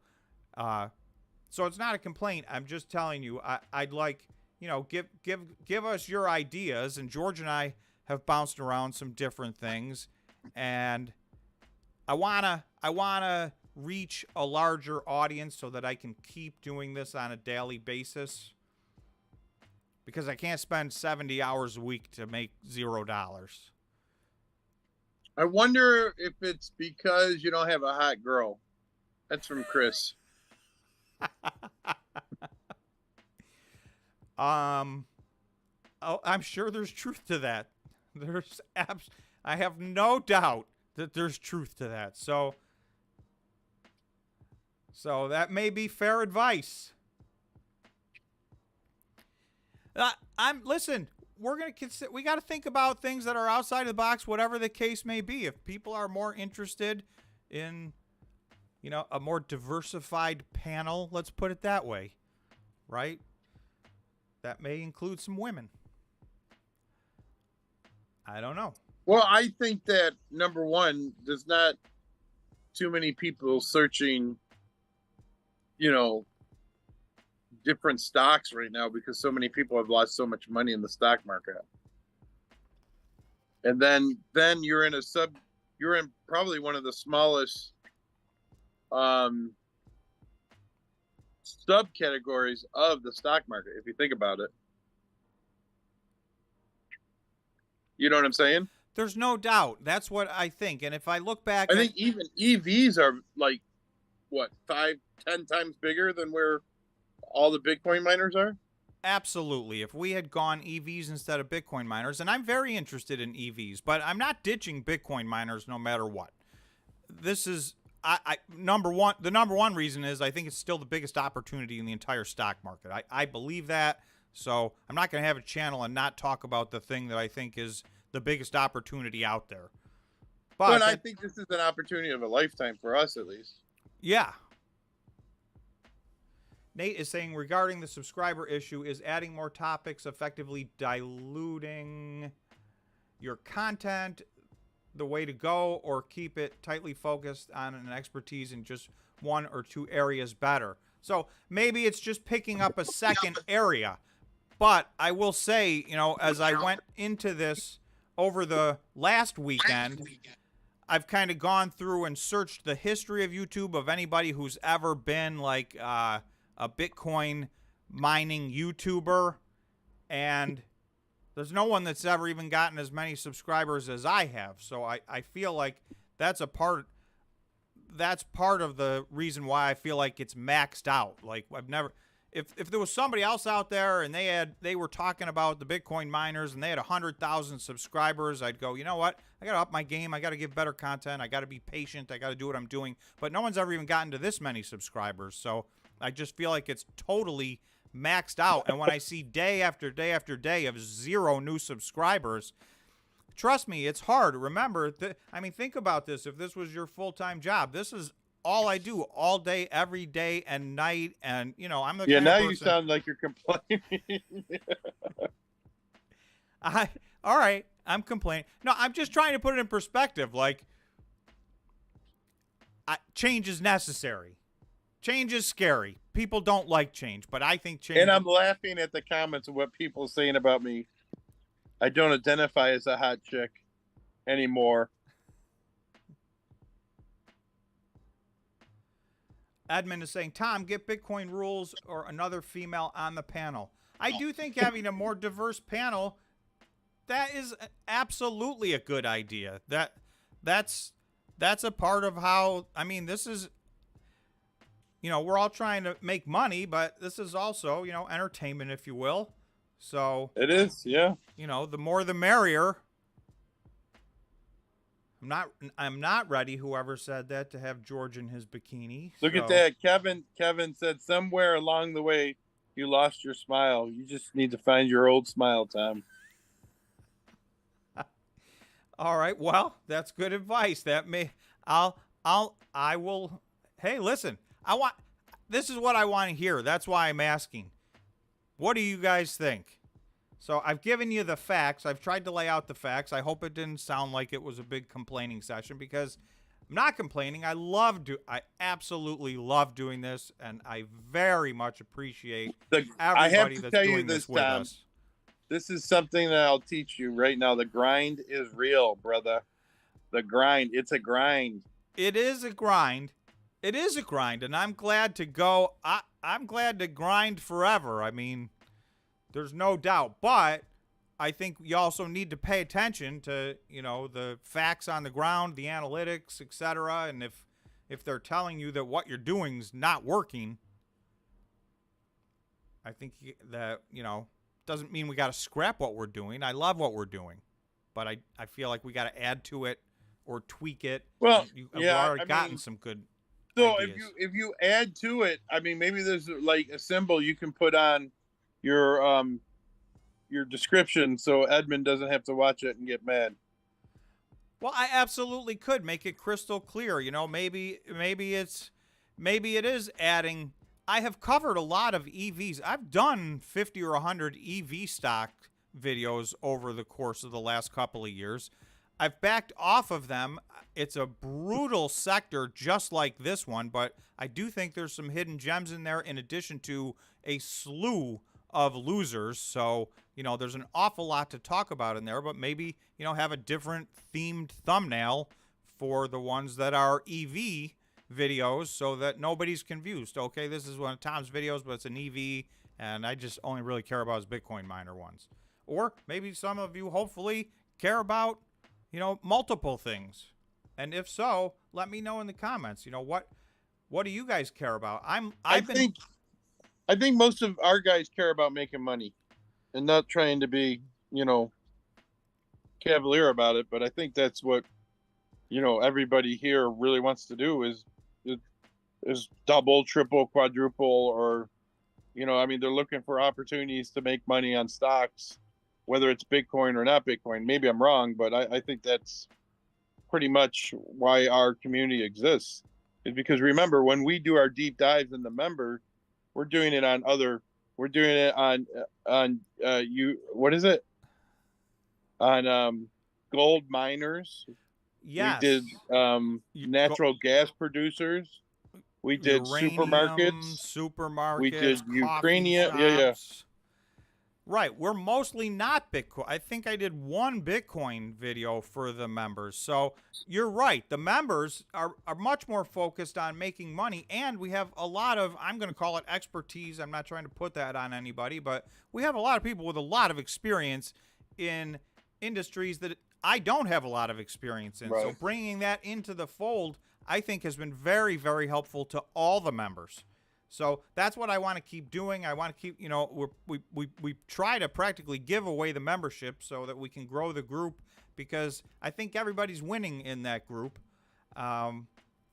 it's not a complaint. I'm just telling you, I'd like, give us your ideas. And George and I have bounced around some different things, and I wanna reach a larger audience so that I can keep doing this on a daily basis, because I can't spend 70 hours a week to make $0. I wonder if it's because you don't have a hot girl. That's from Chris. I'm sure there's truth to that. I have no doubt that there's truth to that. So that may be fair advice. Listen, we got to think about things that are outside of the box, whatever the case may be. If people are more interested in, a more diversified panel, let's put it that way, right? That may include some women. I don't know. Well, I think that, number one, there's not too many people searching, different stocks right now because so many people have lost so much money in the stock market. And then you're in probably one of the smallest subcategories of the stock market, if you think about it. You know what I'm saying? There's no doubt. That's what I think. And if I look back, I think even EVs are like what 5-10 times bigger than where all the Bitcoin miners are. absolutely, if we had gone EVs instead of Bitcoin miners, and I'm very interested in EVs, but I'm not ditching Bitcoin miners no matter what. This is number one. The number one reason is I think it's still the biggest opportunity in the entire stock market. I believe that. So I'm not going to have a channel and not talk about the thing that I think is the biggest opportunity out there. But I think this is an opportunity of a lifetime for us, at least. Yeah. Nate is saying regarding the subscriber issue, is adding more topics effectively diluting your content the way to go, or keep it tightly focused on an expertise in just one or two areas better? So maybe it's just picking up a second area. But I will say, you know, as I went into this over the last weekend, I've kind of gone through and searched the history of YouTube of anybody who's ever been like a Bitcoin mining YouTuber, and there's no one that's ever even gotten as many subscribers as I have. So I feel like that's part of the reason why I feel like it's maxed out. Like I've never, if there was somebody else out there and they were talking about the Bitcoin miners and they had 100,000 subscribers, I'd go, you know what? I got to up my game. I got to give better content. I got to be patient. I got to do what I'm doing. But no one's ever even gotten to this many subscribers. So I just feel like it's totally maxed out. And when I see day after day after day of 0 new subscribers, trust me, it's hard. Remember, I mean, think about this. If this was your full-time job, this is all I do all day, every day and night. And, you know, I'm the kind of person, you sound like you're complaining. all right, I'm complaining. No, I'm just trying to put it in perspective. Like, change is necessary. Change is scary. People don't like change, but I think change. And I'm laughing at the comments of what people are saying about me. I don't identify as a hot chick anymore. Edmund is saying, Tom, get Bitcoin rules or another female on the panel. I do think having a more diverse panel, that is absolutely a good idea. That's a part of how, I mean, this is, you know, we're all trying to make money, but this is also, you know, entertainment, if you will. So it is, yeah. You know, the more the merrier. I'm not ready, whoever said that, to have George in his bikini. Look at that. Kevin said somewhere along the way you lost your smile. You just need to find your old smile, Tom. All right. Well, that's good advice. That may I will. Hey, listen. This is what I want to hear. That's why I'm asking. What do you guys think? So I've given you the facts. I've tried to lay out the facts. I hope it didn't sound like it was a big complaining session, because I'm not complaining. I absolutely love doing this, and I very much appreciate everybody that's doing this with us. This is something that I'll teach you right now. The grind is real, brother. The grind. It's a grind. It is a grind. It is a grind, and I'm glad to go. I'm glad to grind forever. I mean, there's no doubt. But I think you also need to pay attention to, you know, the facts on the ground, the analytics, etc. And if they're telling you that what you're doing is not working, I think that, you know, doesn't mean we got to scrap what we're doing. I love what we're doing, but I feel like we got to add to it or tweak it. Well, we've already gotten some good So ideas. if you add to it, I mean, maybe there's like a symbol you can put on your description so Edmund doesn't have to watch it and get mad. Well, I absolutely could make it crystal clear. You know, maybe it is adding. I have covered a lot of EVs. I've done 50 or 100 EV stock videos over the course of the last couple of years. I've backed off of them. It's a brutal sector just like this one, but I do think there's some hidden gems in there in addition to a slew of losers. So, there's an awful lot to talk about in there, but maybe, have a different themed thumbnail for the ones that are EV videos so that nobody's confused. Okay, this is one of Tom's videos, but it's an EV, and I just only really care about his Bitcoin miner ones. Or maybe some of you hopefully care about, multiple things. And if so, let me know in the comments. What do you guys care about? I think most of our guys care about making money and not trying to be, cavalier about it. But I think that's what, everybody here really wants to do is double, triple, quadruple, or, they're looking for opportunities to make money on stocks, whether it's Bitcoin or not Bitcoin. Maybe I'm wrong, but I think that's pretty much why our community exists, is because remember, when we do our deep dives in the member, we're doing it on what is it? On gold miners. Yes. We did natural gas producers. We did uranium, supermarkets. We did coffee Ukrainian. shops. Yeah. Right. We're mostly not Bitcoin. I think I did one Bitcoin video for the members. So you're right. The members are much more focused on making money. And we have a lot of, I'm going to call it expertise. I'm not trying to put that on anybody, but we have a lot of people with a lot of experience in industries that I don't have a lot of experience in. Right. So bringing that into the fold, I think, has been very, very helpful to all the members. So that's what I want to keep doing. I want to keep, we try to practically give away the membership so that we can grow the group, because I think everybody's winning in that group.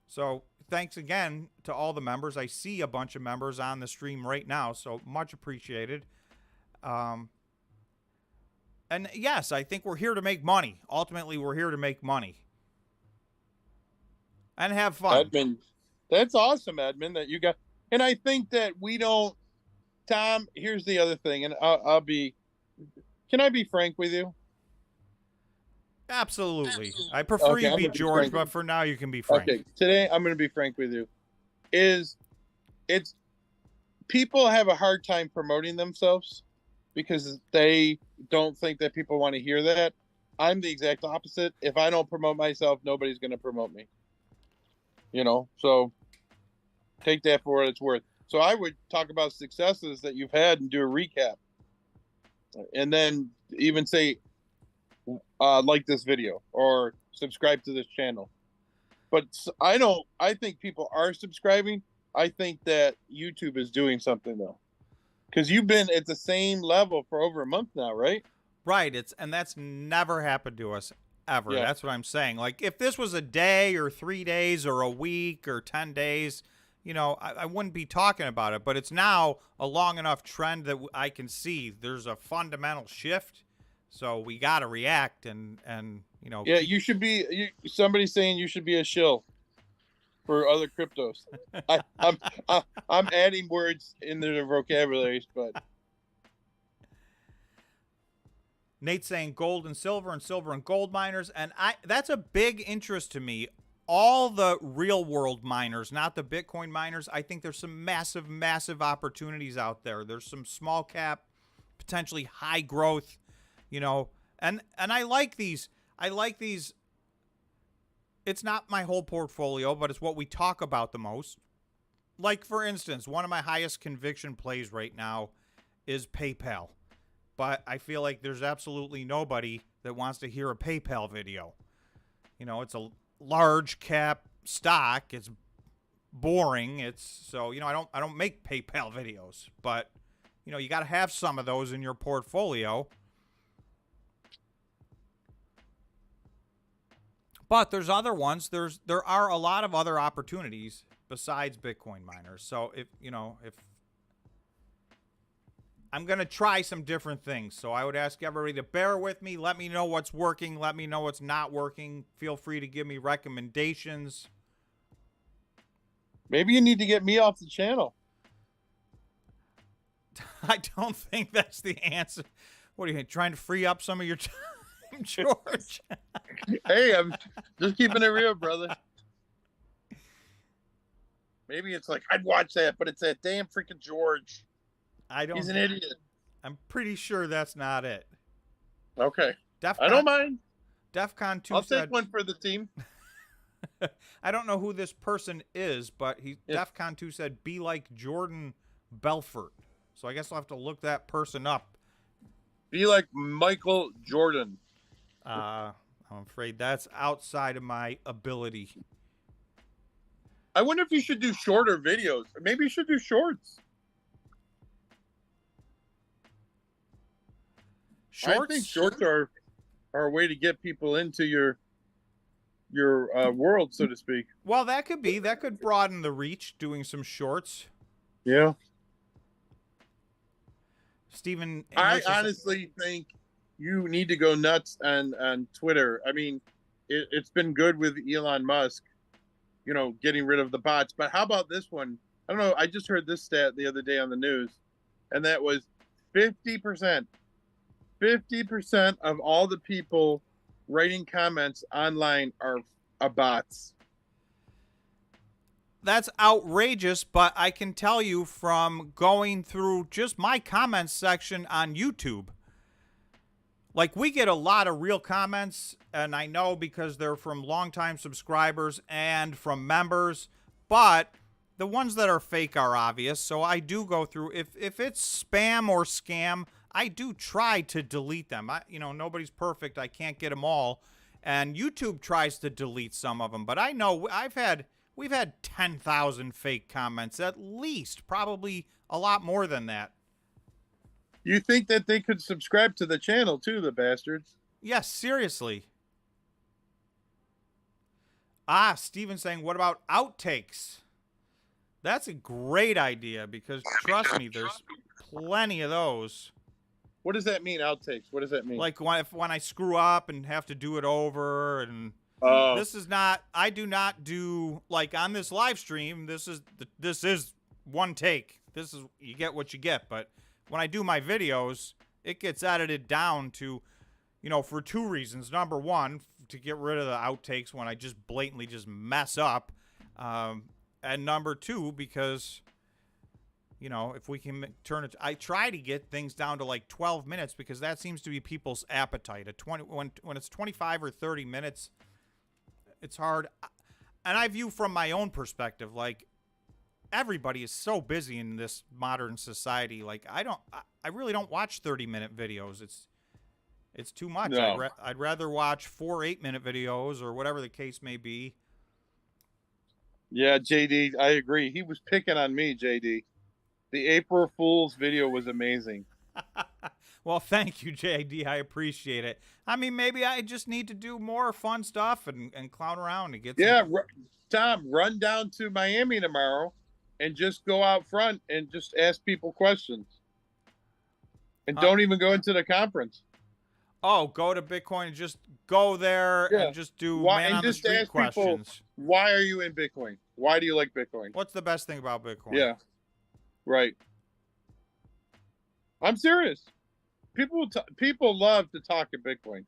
So thanks again to all the members. I see a bunch of members on the stream right now, so much appreciated. And yes, I think we're here to make money. Ultimately, we're here to make money and have fun. Edmund, that's awesome, Edmund, that you got. And I think that we don't, Tom, here's the other thing, and can I be frank with you? Absolutely. I prefer you be George, but for now you can be frank. Okay, today I'm going to be frank with you. It's people have a hard time promoting themselves because they don't think that people want to hear that. I'm the exact opposite. If I don't promote myself, nobody's going to promote me. So take that for what it's worth. So I would talk about successes that you've had and do a recap. And then even say, like this video or subscribe to this channel. But I think people are subscribing. I think that YouTube is doing something though. Because you've been at the same level for over a month now, right? Right. And that's never happened to us ever. Yeah. That's what I'm saying. Like if this was a day or 3 days or a week or 10 days, I wouldn't be talking about it, but it's now a long enough trend that I can see there's a fundamental shift. So we got to react and. Yeah, you should be. Somebody's saying you should be a shill for other cryptos. I'm adding words in their vocabularies, but. Nate's saying gold and silver and gold miners, and that's a big interest to me. All the real world miners, not the Bitcoin miners. I think there's some massive, massive opportunities out there. There's some small cap, potentially high growth, and I like these. It's not my whole portfolio, but it's what we talk about the most. Like, for instance, one of my highest conviction plays right now is PayPal. But I feel like there's absolutely nobody that wants to hear a PayPal video. It's a large cap stock. It's boring. So I don't make PayPal videos, but you got to have some of those in your portfolio. But there's other ones. There are a lot of other opportunities besides Bitcoin miners. So if I'm going to try some different things. So I would ask everybody to bear with me. Let me know what's working. Let me know what's not working. Feel free to give me recommendations. Maybe you need to get me off the channel. I don't think that's the answer. What are you trying to free up some of your time, George? Hey, I'm just keeping it real, brother. Maybe it's like I'd watch that, but it's that damn freaking George. I don't. He's an idiot. I'm pretty sure that's not it. Okay, I DEFCON don't mind. DEFCON 2 I'll take said. one for the team. I don't know who this person is, but Yeah. DEFCON 2 said be like Jordan Belfort. So I guess I'll have to look that person up. Be like Michael Jordan. I'm afraid that's outside of my ability. I wonder if you should do shorter videos. Maybe you should do shorts. Shorts? I think shorts are a way to get people into your world, so to speak. Well, that could broaden the reach, doing some shorts. Yeah. Stephen I English honestly think you need to go nuts on Twitter. I mean, it's been good with Elon Musk, getting rid of the bots. But how about this one? I don't know. I just heard this stat the other day on the news, and that was 50%. 50% of all the people writing comments online are bots. That's outrageous, but I can tell you from going through just my comments section on YouTube, like, we get a lot of real comments, and I know because they're from longtime subscribers and from members, but the ones that are fake are obvious, so I do go through. If it's spam or scam, I do try to delete them. Nobody's perfect. I can't get them all, and YouTube tries to delete some of them, but I know we've had 10,000 fake comments at least, probably a lot more than that. You think that they could subscribe to the channel too, the bastards? Yes, seriously. Steven saying, what about outtakes? That's a great idea because, trust me, there's plenty of those. What does that mean, outtakes? What does that mean? Like when I screw up and have to do it over, and this is not, I do not do, like on this live stream, this is one take. This is, you get what you get, but when I do my videos, it gets edited down to, for two reasons. Number one, to get rid of the outtakes when I just blatantly just mess up. And number two, because, if we can turn it, I try to get things down to like 12 minutes because that seems to be people's appetite. At when it's 25 or 30 minutes, it's hard. And I view from my own perspective, like, everybody is so busy in this modern society. Like, I really don't watch 30-minute videos. It's too much. No. I'd rather watch 4 8-minute videos or whatever the case may be. Yeah, JD, I agree. He was picking on me, JD. The April Fool's video was amazing. Well, thank you, JD. I appreciate it. I mean, maybe I just need to do more fun stuff and clown around and get some... Tom, run down to Miami tomorrow and just go out front and just ask people questions. And don't even go into the conference. Oh, go to Bitcoin and just go there and just do man on the street questions. People, why are you in Bitcoin? Why do you like Bitcoin? What's the best thing about Bitcoin? Yeah, right. I'm serious. People love to talk at Bitcoin.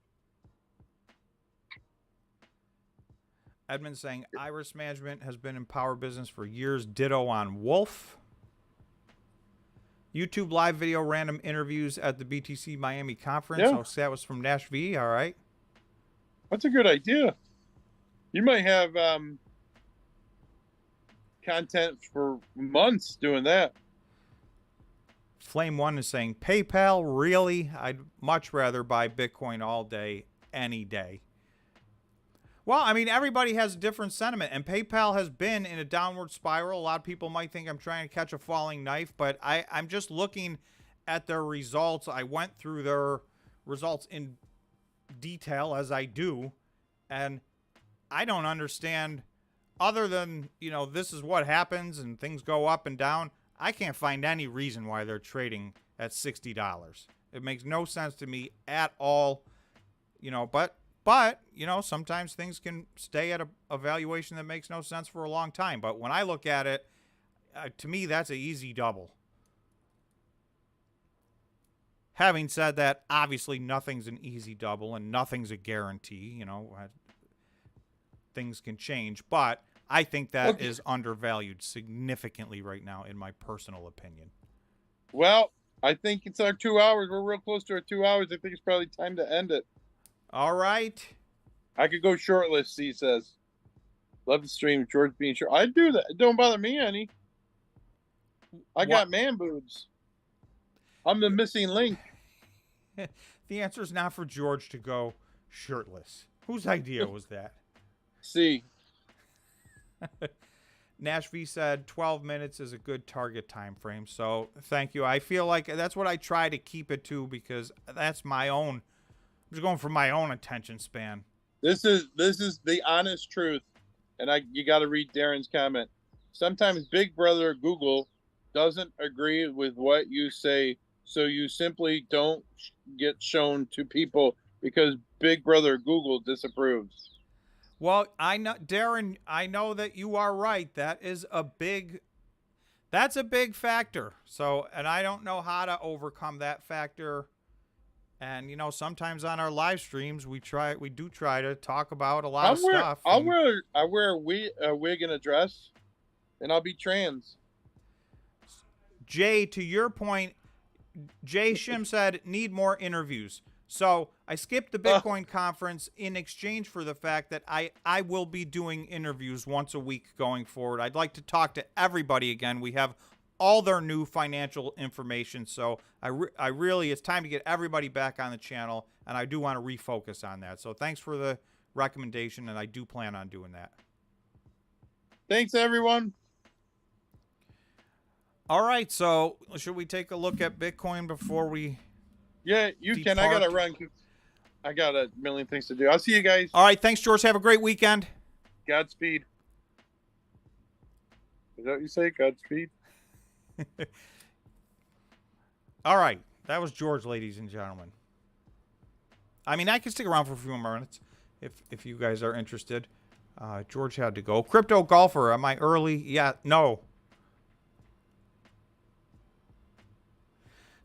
Edmund saying Iris Management has been in power business for years. Ditto on Wolf. YouTube live video random interviews at the BTC Miami conference. Yeah. Oh, that was from Nash V. All right. That's a good idea. You might have content for months doing that. Flame One is saying PayPal. Really? I'd much rather buy Bitcoin all day, any day. Well, I mean, everybody has a different sentiment, and PayPal has been in a downward spiral. A lot of people might think I'm trying to catch a falling knife, but I'm just looking at their results. I went through their results in detail, as I do, and I don't understand, other than, this is what happens and things go up and down. I can't find any reason why they're trading at $60. It makes no sense to me at all, But, sometimes things can stay at a valuation that makes no sense for a long time. But when I look at it, to me, that's an easy double. Having said that, obviously nothing's an easy double and nothing's a guarantee. You know, things can change, but I think that is undervalued significantly right now, in my personal opinion. Well, I think it's our 2 hours. We're real close to our 2 hours. I think it's probably time to end it. All right. I could go shortlist, he says. Love the stream. George being short. I do that. It don't bother me any. I got man boobs. I'm the missing link. The answer is not for George to go shirtless. Whose idea was that? See. Nash V said 12 minutes is a good target time frame. So thank you. I feel like that's what I try to keep it to, because that's my own. I'm just going for my own attention span. This is the honest truth. And you got to read Darren's comment. Sometimes Big Brother Google doesn't agree with what you say, so you simply don't get shown to people because Big Brother Google disapproves. Well, I know, Darren, I know that you are right. That's a big factor. So, and I don't know how to overcome that factor. And, you know, sometimes on our live streams, we do try to talk about a lot of stuff. I wear a wig and a dress, and I'll be trans. Jay, to your point, Jay Shim said, need more interviews. So I skipped the Bitcoin conference in exchange for the fact that I will be doing interviews once a week going forward. I'd like to talk to everybody again. We have all their new financial information. So I really, it's time to get everybody back on the channel, and I do want to refocus on that. So thanks for the recommendation, and I do plan on doing that. Thanks, everyone. All right, so should we take a look at Bitcoin before we... Yeah, you can. I got to run. I got a million things to do. I'll see you guys. All right, thanks, George. Have a great weekend. Godspeed. Is that what you say? Godspeed? All right, that was George, ladies and gentlemen. I mean, I can stick around for a few more minutes if you guys are interested. George had to go. Crypto Golfer, am I early? Yeah, no.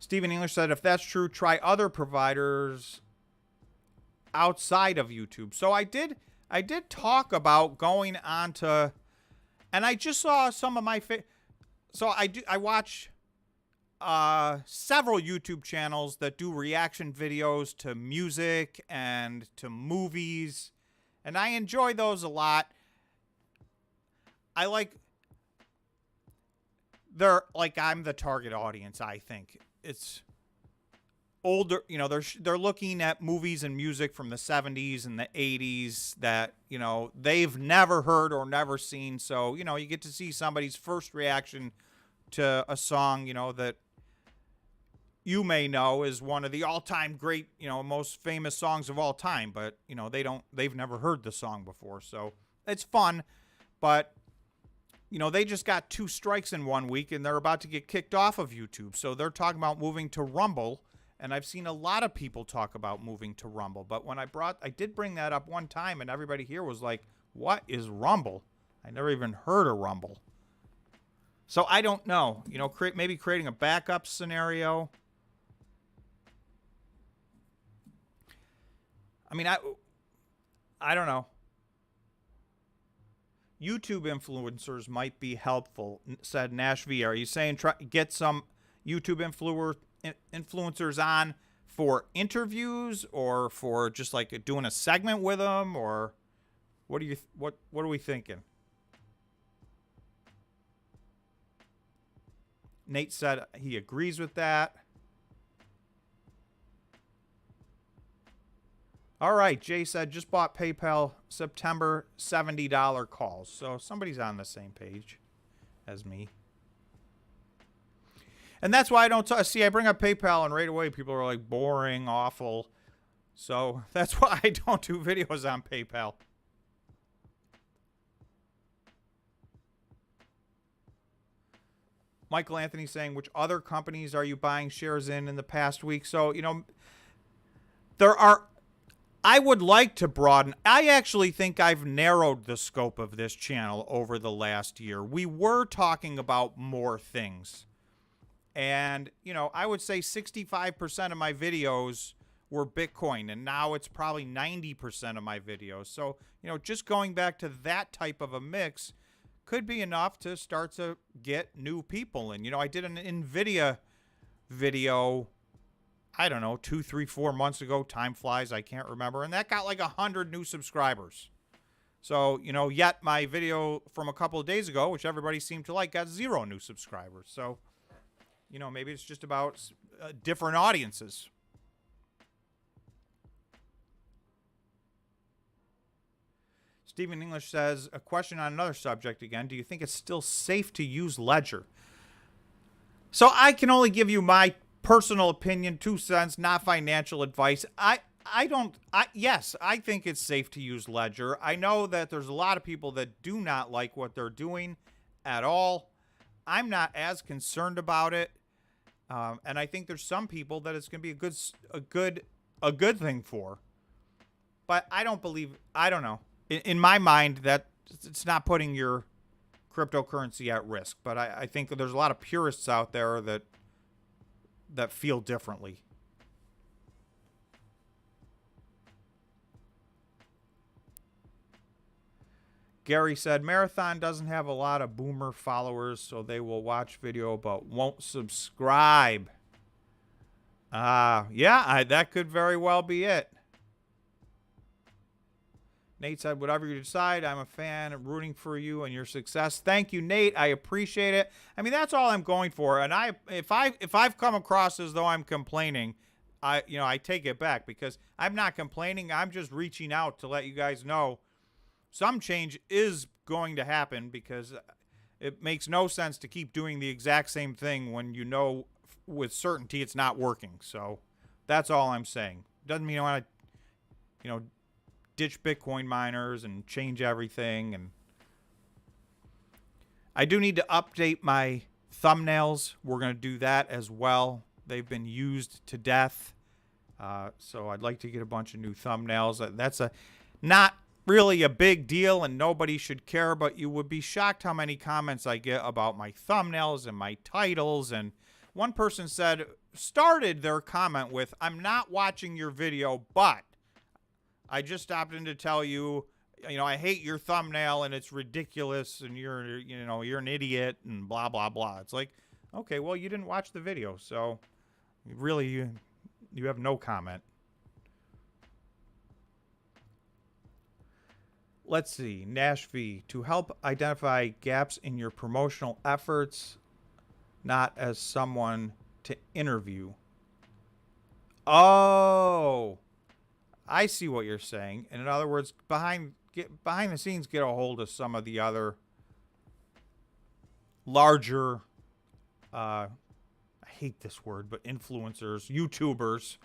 Stephen English said, if that's true, try other providers outside of YouTube. So I did talk about going on to, and I just saw some of my so I watch several YouTube channels that do reaction videos to music and to movies, and I enjoy those a lot. I'm the target audience, I think. It's older, you know, they're looking at movies and music from the 70s and the 80s that, you know, they've never heard or never seen. So, you know, you get to see somebody's first reaction to a song, you know, that you may know is one of the all-time great, you know, most famous songs of all time, but, you know, they've never heard the song before. So it's fun, but you know, they just got 2 strikes in 1 week, and they're about to get kicked off of YouTube. So they're talking about moving to Rumble, and I've seen a lot of people talk about moving to Rumble. But when I did bring that up one time, and everybody here was like, what is Rumble? I never even heard of Rumble. So I don't know. You know, maybe creating a backup scenario. I mean, I don't know. YouTube influencers might be helpful, said Nash V. Are you saying get some YouTube influencers on for interviews or for just like doing a segment with them, or what are we thinking? Nate said he agrees with that. All right, Jay said, just bought PayPal September, $70 calls. So somebody's on the same page as me. And that's why I don't see, I bring up PayPal and right away people are like, boring, awful. So that's why I don't do videos on PayPal. Michael Anthony saying, which other companies are you buying shares in the past week? So, you know, I would like to broaden. I actually think I've narrowed the scope of this channel over the last year. We were talking about more things. And, you know, I would say 65% of my videos were Bitcoin, and now it's probably 90% of my videos. So, you know, just going back to that type of a mix could be enough to start to get new people in. You know, I did an NVIDIA video, I don't know, 2, 3, 4 months ago. Time flies, I can't remember. And that got like 100 new subscribers. So, you know, yet my video from a couple of days ago, which everybody seemed to like, got 0 new subscribers. So, you know, maybe it's just about different audiences. Stephen English says, a question on another subject again. Do you think it's still safe to use Ledger? So I can only give you my personal opinion, 2 cents, not financial advice. Yes, I think it's safe to use Ledger. I know that there's a lot of people that do not like what they're doing at all. I'm not as concerned about it. And I think there's some people that it's going to be a good thing for. But I don't know. In my mind, that it's not putting your cryptocurrency at risk. But I think that there's a lot of purists out there that feel differently. Gary said, Marathon doesn't have a lot of boomer followers, so they will watch video but won't subscribe. That could very well be it. Nate said, whatever you decide, I'm a fan, rooting for you and your success. Thank you, Nate. I appreciate it. I mean, that's all I'm going for. And if I've come across as though I'm complaining, I take it back, because I'm not complaining. I'm just reaching out to let you guys know some change is going to happen, because it makes no sense to keep doing the exact same thing when you know with certainty it's not working. So that's all I'm saying. Doesn't mean I want to, ditch Bitcoin miners and change everything. And I do need to update my thumbnails. We're going to do that as well. They've been used to death. So I'd like to get a bunch of new thumbnails. That's not really a big deal and nobody should care, but you would be shocked how many comments I get about my thumbnails and my titles. And one person started their comment with, I'm not watching your video, but I just stopped in to tell you, I hate your thumbnail and it's ridiculous and you're an idiot and blah, blah, blah. It's like, okay, well, you didn't watch the video. So really, you have no comment. Let's see. Nash V, to help identify gaps in your promotional efforts, not as someone to interview. Oh, I see what you're saying. And in other words, behind the scenes, get a hold of some of the other larger, I hate this word, but influencers, YouTubers,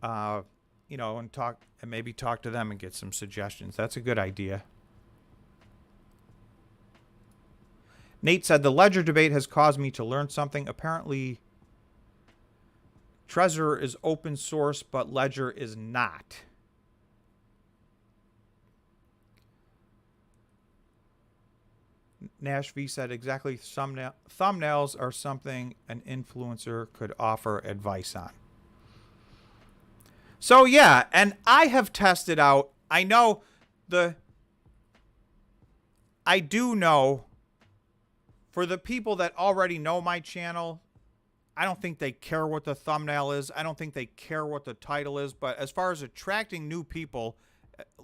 and maybe talk to them and get some suggestions. That's a good idea. Nate said, the Ledger debate has caused me to learn something. Apparently, Trezor is open source, but Ledger is not. Nash V said, exactly, thumbnails are something an influencer could offer advice on. So yeah, and I have tested out, I do know for the people that already know my channel, I don't think they care what the thumbnail is. I don't think they care what the title is. But as far as attracting new people,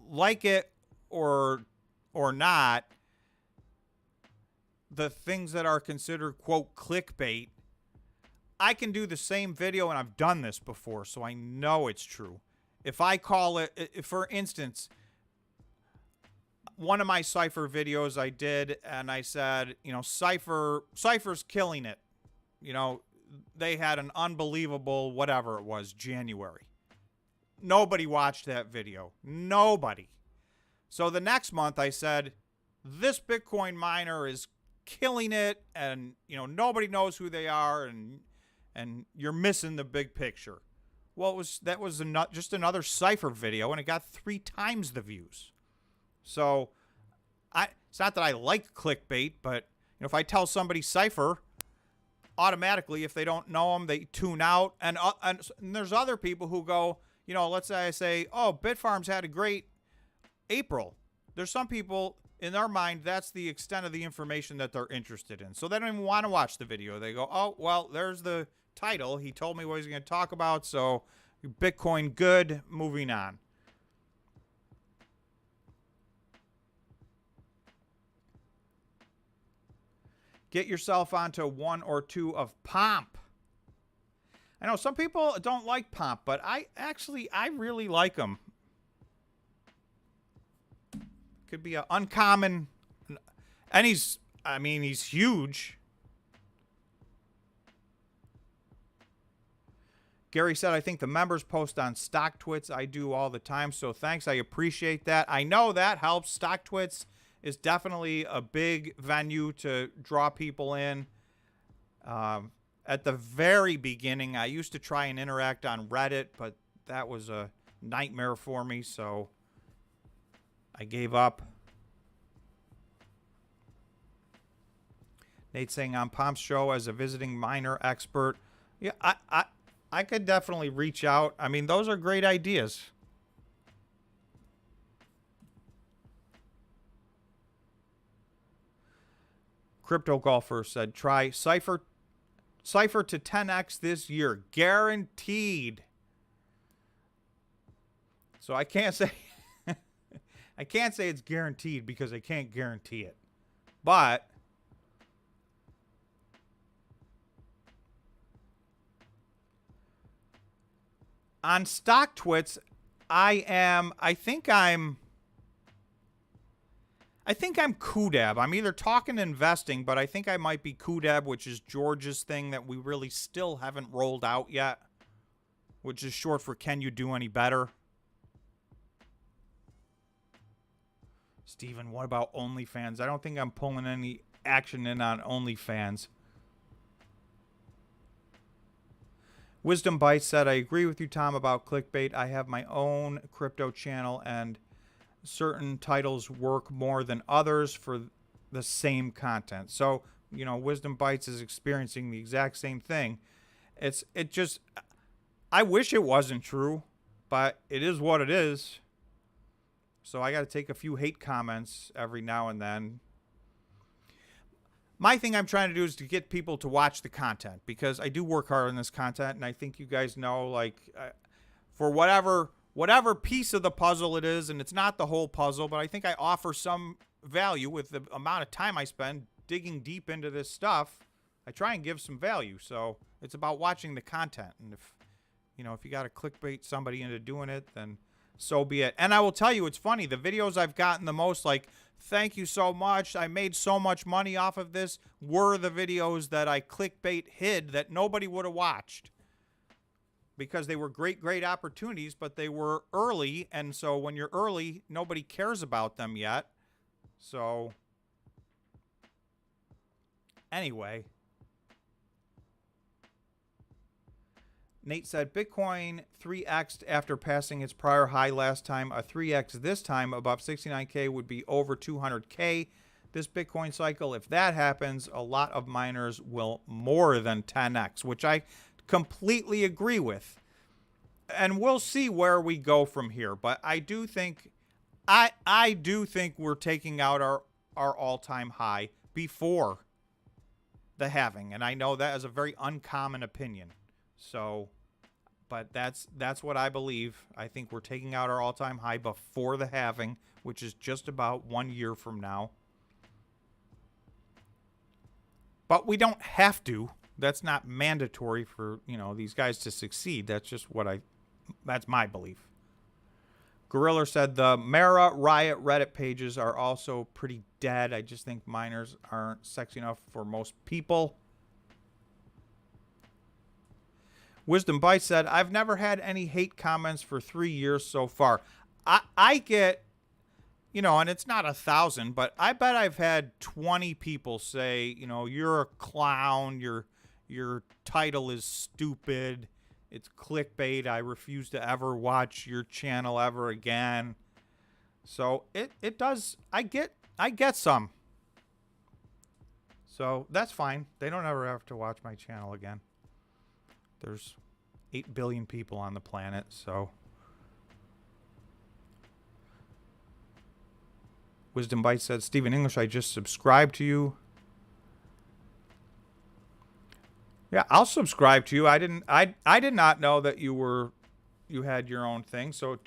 like it or not, the things that are considered, quote, clickbait, I can do the same video, and I've done this before, so I know it's true. If I call it, for instance, one of my Cypher videos I did, and I said, Cypher's killing it. They had an unbelievable, whatever it was, January. Nobody watched that video. Nobody. So the next month I said, this Bitcoin miner is killing it, and, nobody knows who they are, and you're missing the big picture. Well, that was just another Cypher video, and it got 3 times the views. So it's not that I like clickbait, but if I tell somebody Cypher, automatically, if they don't know them, they tune out. And there's other people who go, you know, let's say I say, oh, Bitfarms had a great April. There's some people in their mind, that's the extent of the information that they're interested in. So they don't even want to watch the video. They go, oh, well, there's the title. He told me what he's going to talk about. So Bitcoin good, moving on. Get yourself onto 1 or 2 of Pomp. I know some people don't like Pomp, but I really like him. Could be an uncommon, and he's huge. Gary said, I think the members post on StockTwits. I do all the time, so thanks. I appreciate that. I know that helps. StockTwits is definitely a big venue to draw people in. At the very beginning, I used to try and interact on Reddit, but that was a nightmare for me, so I gave up. Nate saying on Pomp's show as a visiting miner expert. Yeah, I could definitely reach out. I mean, those are great ideas. Crypto Golfer said, try Cypher to 10x this year. Guaranteed. So I can't say I can't say it's guaranteed because I can't guarantee it. But on StockTwits, I think I'm Kudab. I'm either talking investing, but I think I might be Kudab, which is George's thing that we really still haven't rolled out yet, which is short for Can You Do Any Better? Steven, what about OnlyFans? I don't think I'm pulling any action in on OnlyFans. Wisdom Bites said, I agree with you, Tom, about clickbait. I have my own crypto channel, and certain titles work more than others for the same content. So, you know, Wisdom Bites is experiencing the exact same thing. I wish it wasn't true, but it is what it is. So I got to take a few hate comments every now and then. My thing I'm trying to do is to get people to watch the content, because I do work hard on this content, and I think you guys know, like, for whatever piece of the puzzle it is, and it's not the whole puzzle, but I think I offer some value with the amount of time I spend digging deep into this stuff. I try and give some value, so it's about watching the content, and if you got to clickbait somebody into doing it, then so be it. And I will tell you, it's funny, the videos I've gotten the most, like, thank you so much, I made so much money off of this, were the videos that I clickbait hid that nobody would have watched. Because they were great opportunities, but they were early, and so when you're early, nobody cares about them yet. So, anyway. Nate said, Bitcoin 3x'd after passing its prior high last time. A 3x this time above 69K would be over 200K this Bitcoin cycle. If that happens, a lot of miners will more than 10x, which I completely agree with. And we'll see where we go from here. But I do think we're taking out our all-time high before the halving. And I know that is a very uncommon opinion. So, but that's what I believe. I think we're taking out our all-time high before the halving, which is just about 1 year from now. But we don't have to. That's not mandatory for, these guys to succeed. That's just that's my belief. Gorilla said the Mara Riot Reddit pages are also pretty dead. I just think miners aren't sexy enough for most people. Wisdom Bites said, I've never had any hate comments for 3 years so far. I get, and it's not 1,000, but I bet I've had 20 people say, you're a clown, your title is stupid, it's clickbait, I refuse to ever watch your channel ever again. So it does, I get some. So that's fine. They don't ever have to watch my channel again. There's 8 billion people on the planet, so. Wisdom Bite said, Stephen English, I just subscribed to you. Yeah, I'll subscribe to you. I did not know that you had your own thing. So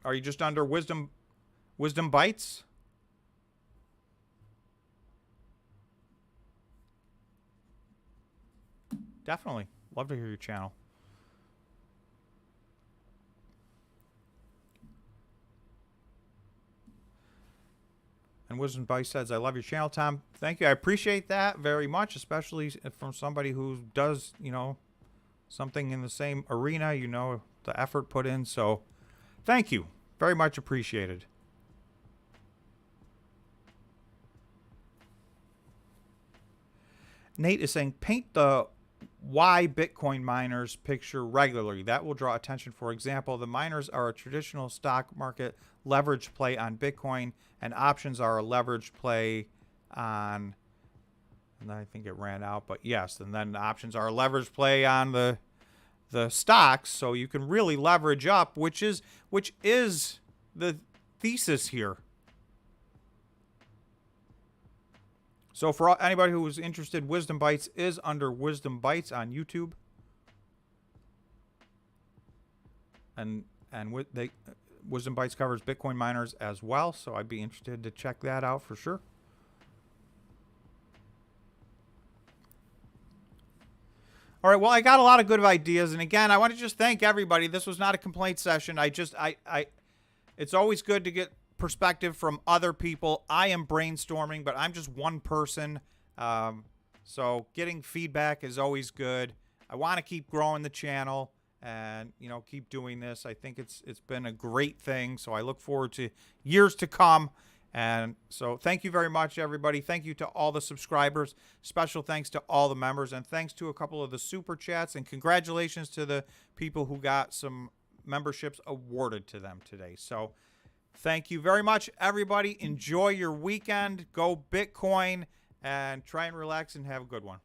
are you just under Wisdom Bites? Definitely. Love to hear your channel. And Wisdom Bites says, I love your channel, Tom. Thank you. I appreciate that very much, especially from somebody who does, something in the same arena, the effort put in. So thank you. Very much appreciated. Nate is saying, paint the why Bitcoin miners picture regularly. That will draw attention. For example, the miners are a traditional stock market leverage play on Bitcoin, and options are a leverage play on, and I think it ran out, but yes, and then the options are a leverage play on the stocks, so you can really leverage up, which is the thesis here. So for anybody who was interested, Wisdom Bites is under Wisdom Bites on YouTube. And Wisdom Bites covers Bitcoin miners as well, so I'd be interested to check that out for sure. All right, well, I got a lot of good ideas, and again, I want to just thank everybody. This was not a complaint session. It's always good to get perspective from other people. I am brainstorming, but I'm just one person. So getting feedback is always good. I want to keep growing the channel and, keep doing this. I think it's been a great thing. So I look forward to years to come. And so thank you very much, everybody. Thank you to all the subscribers. Special thanks to all the members, and thanks to a couple of the super chats, and congratulations to the people who got some memberships awarded to them today. So thank you very much, everybody. Enjoy your weekend. Go Bitcoin and try and relax and have a good one.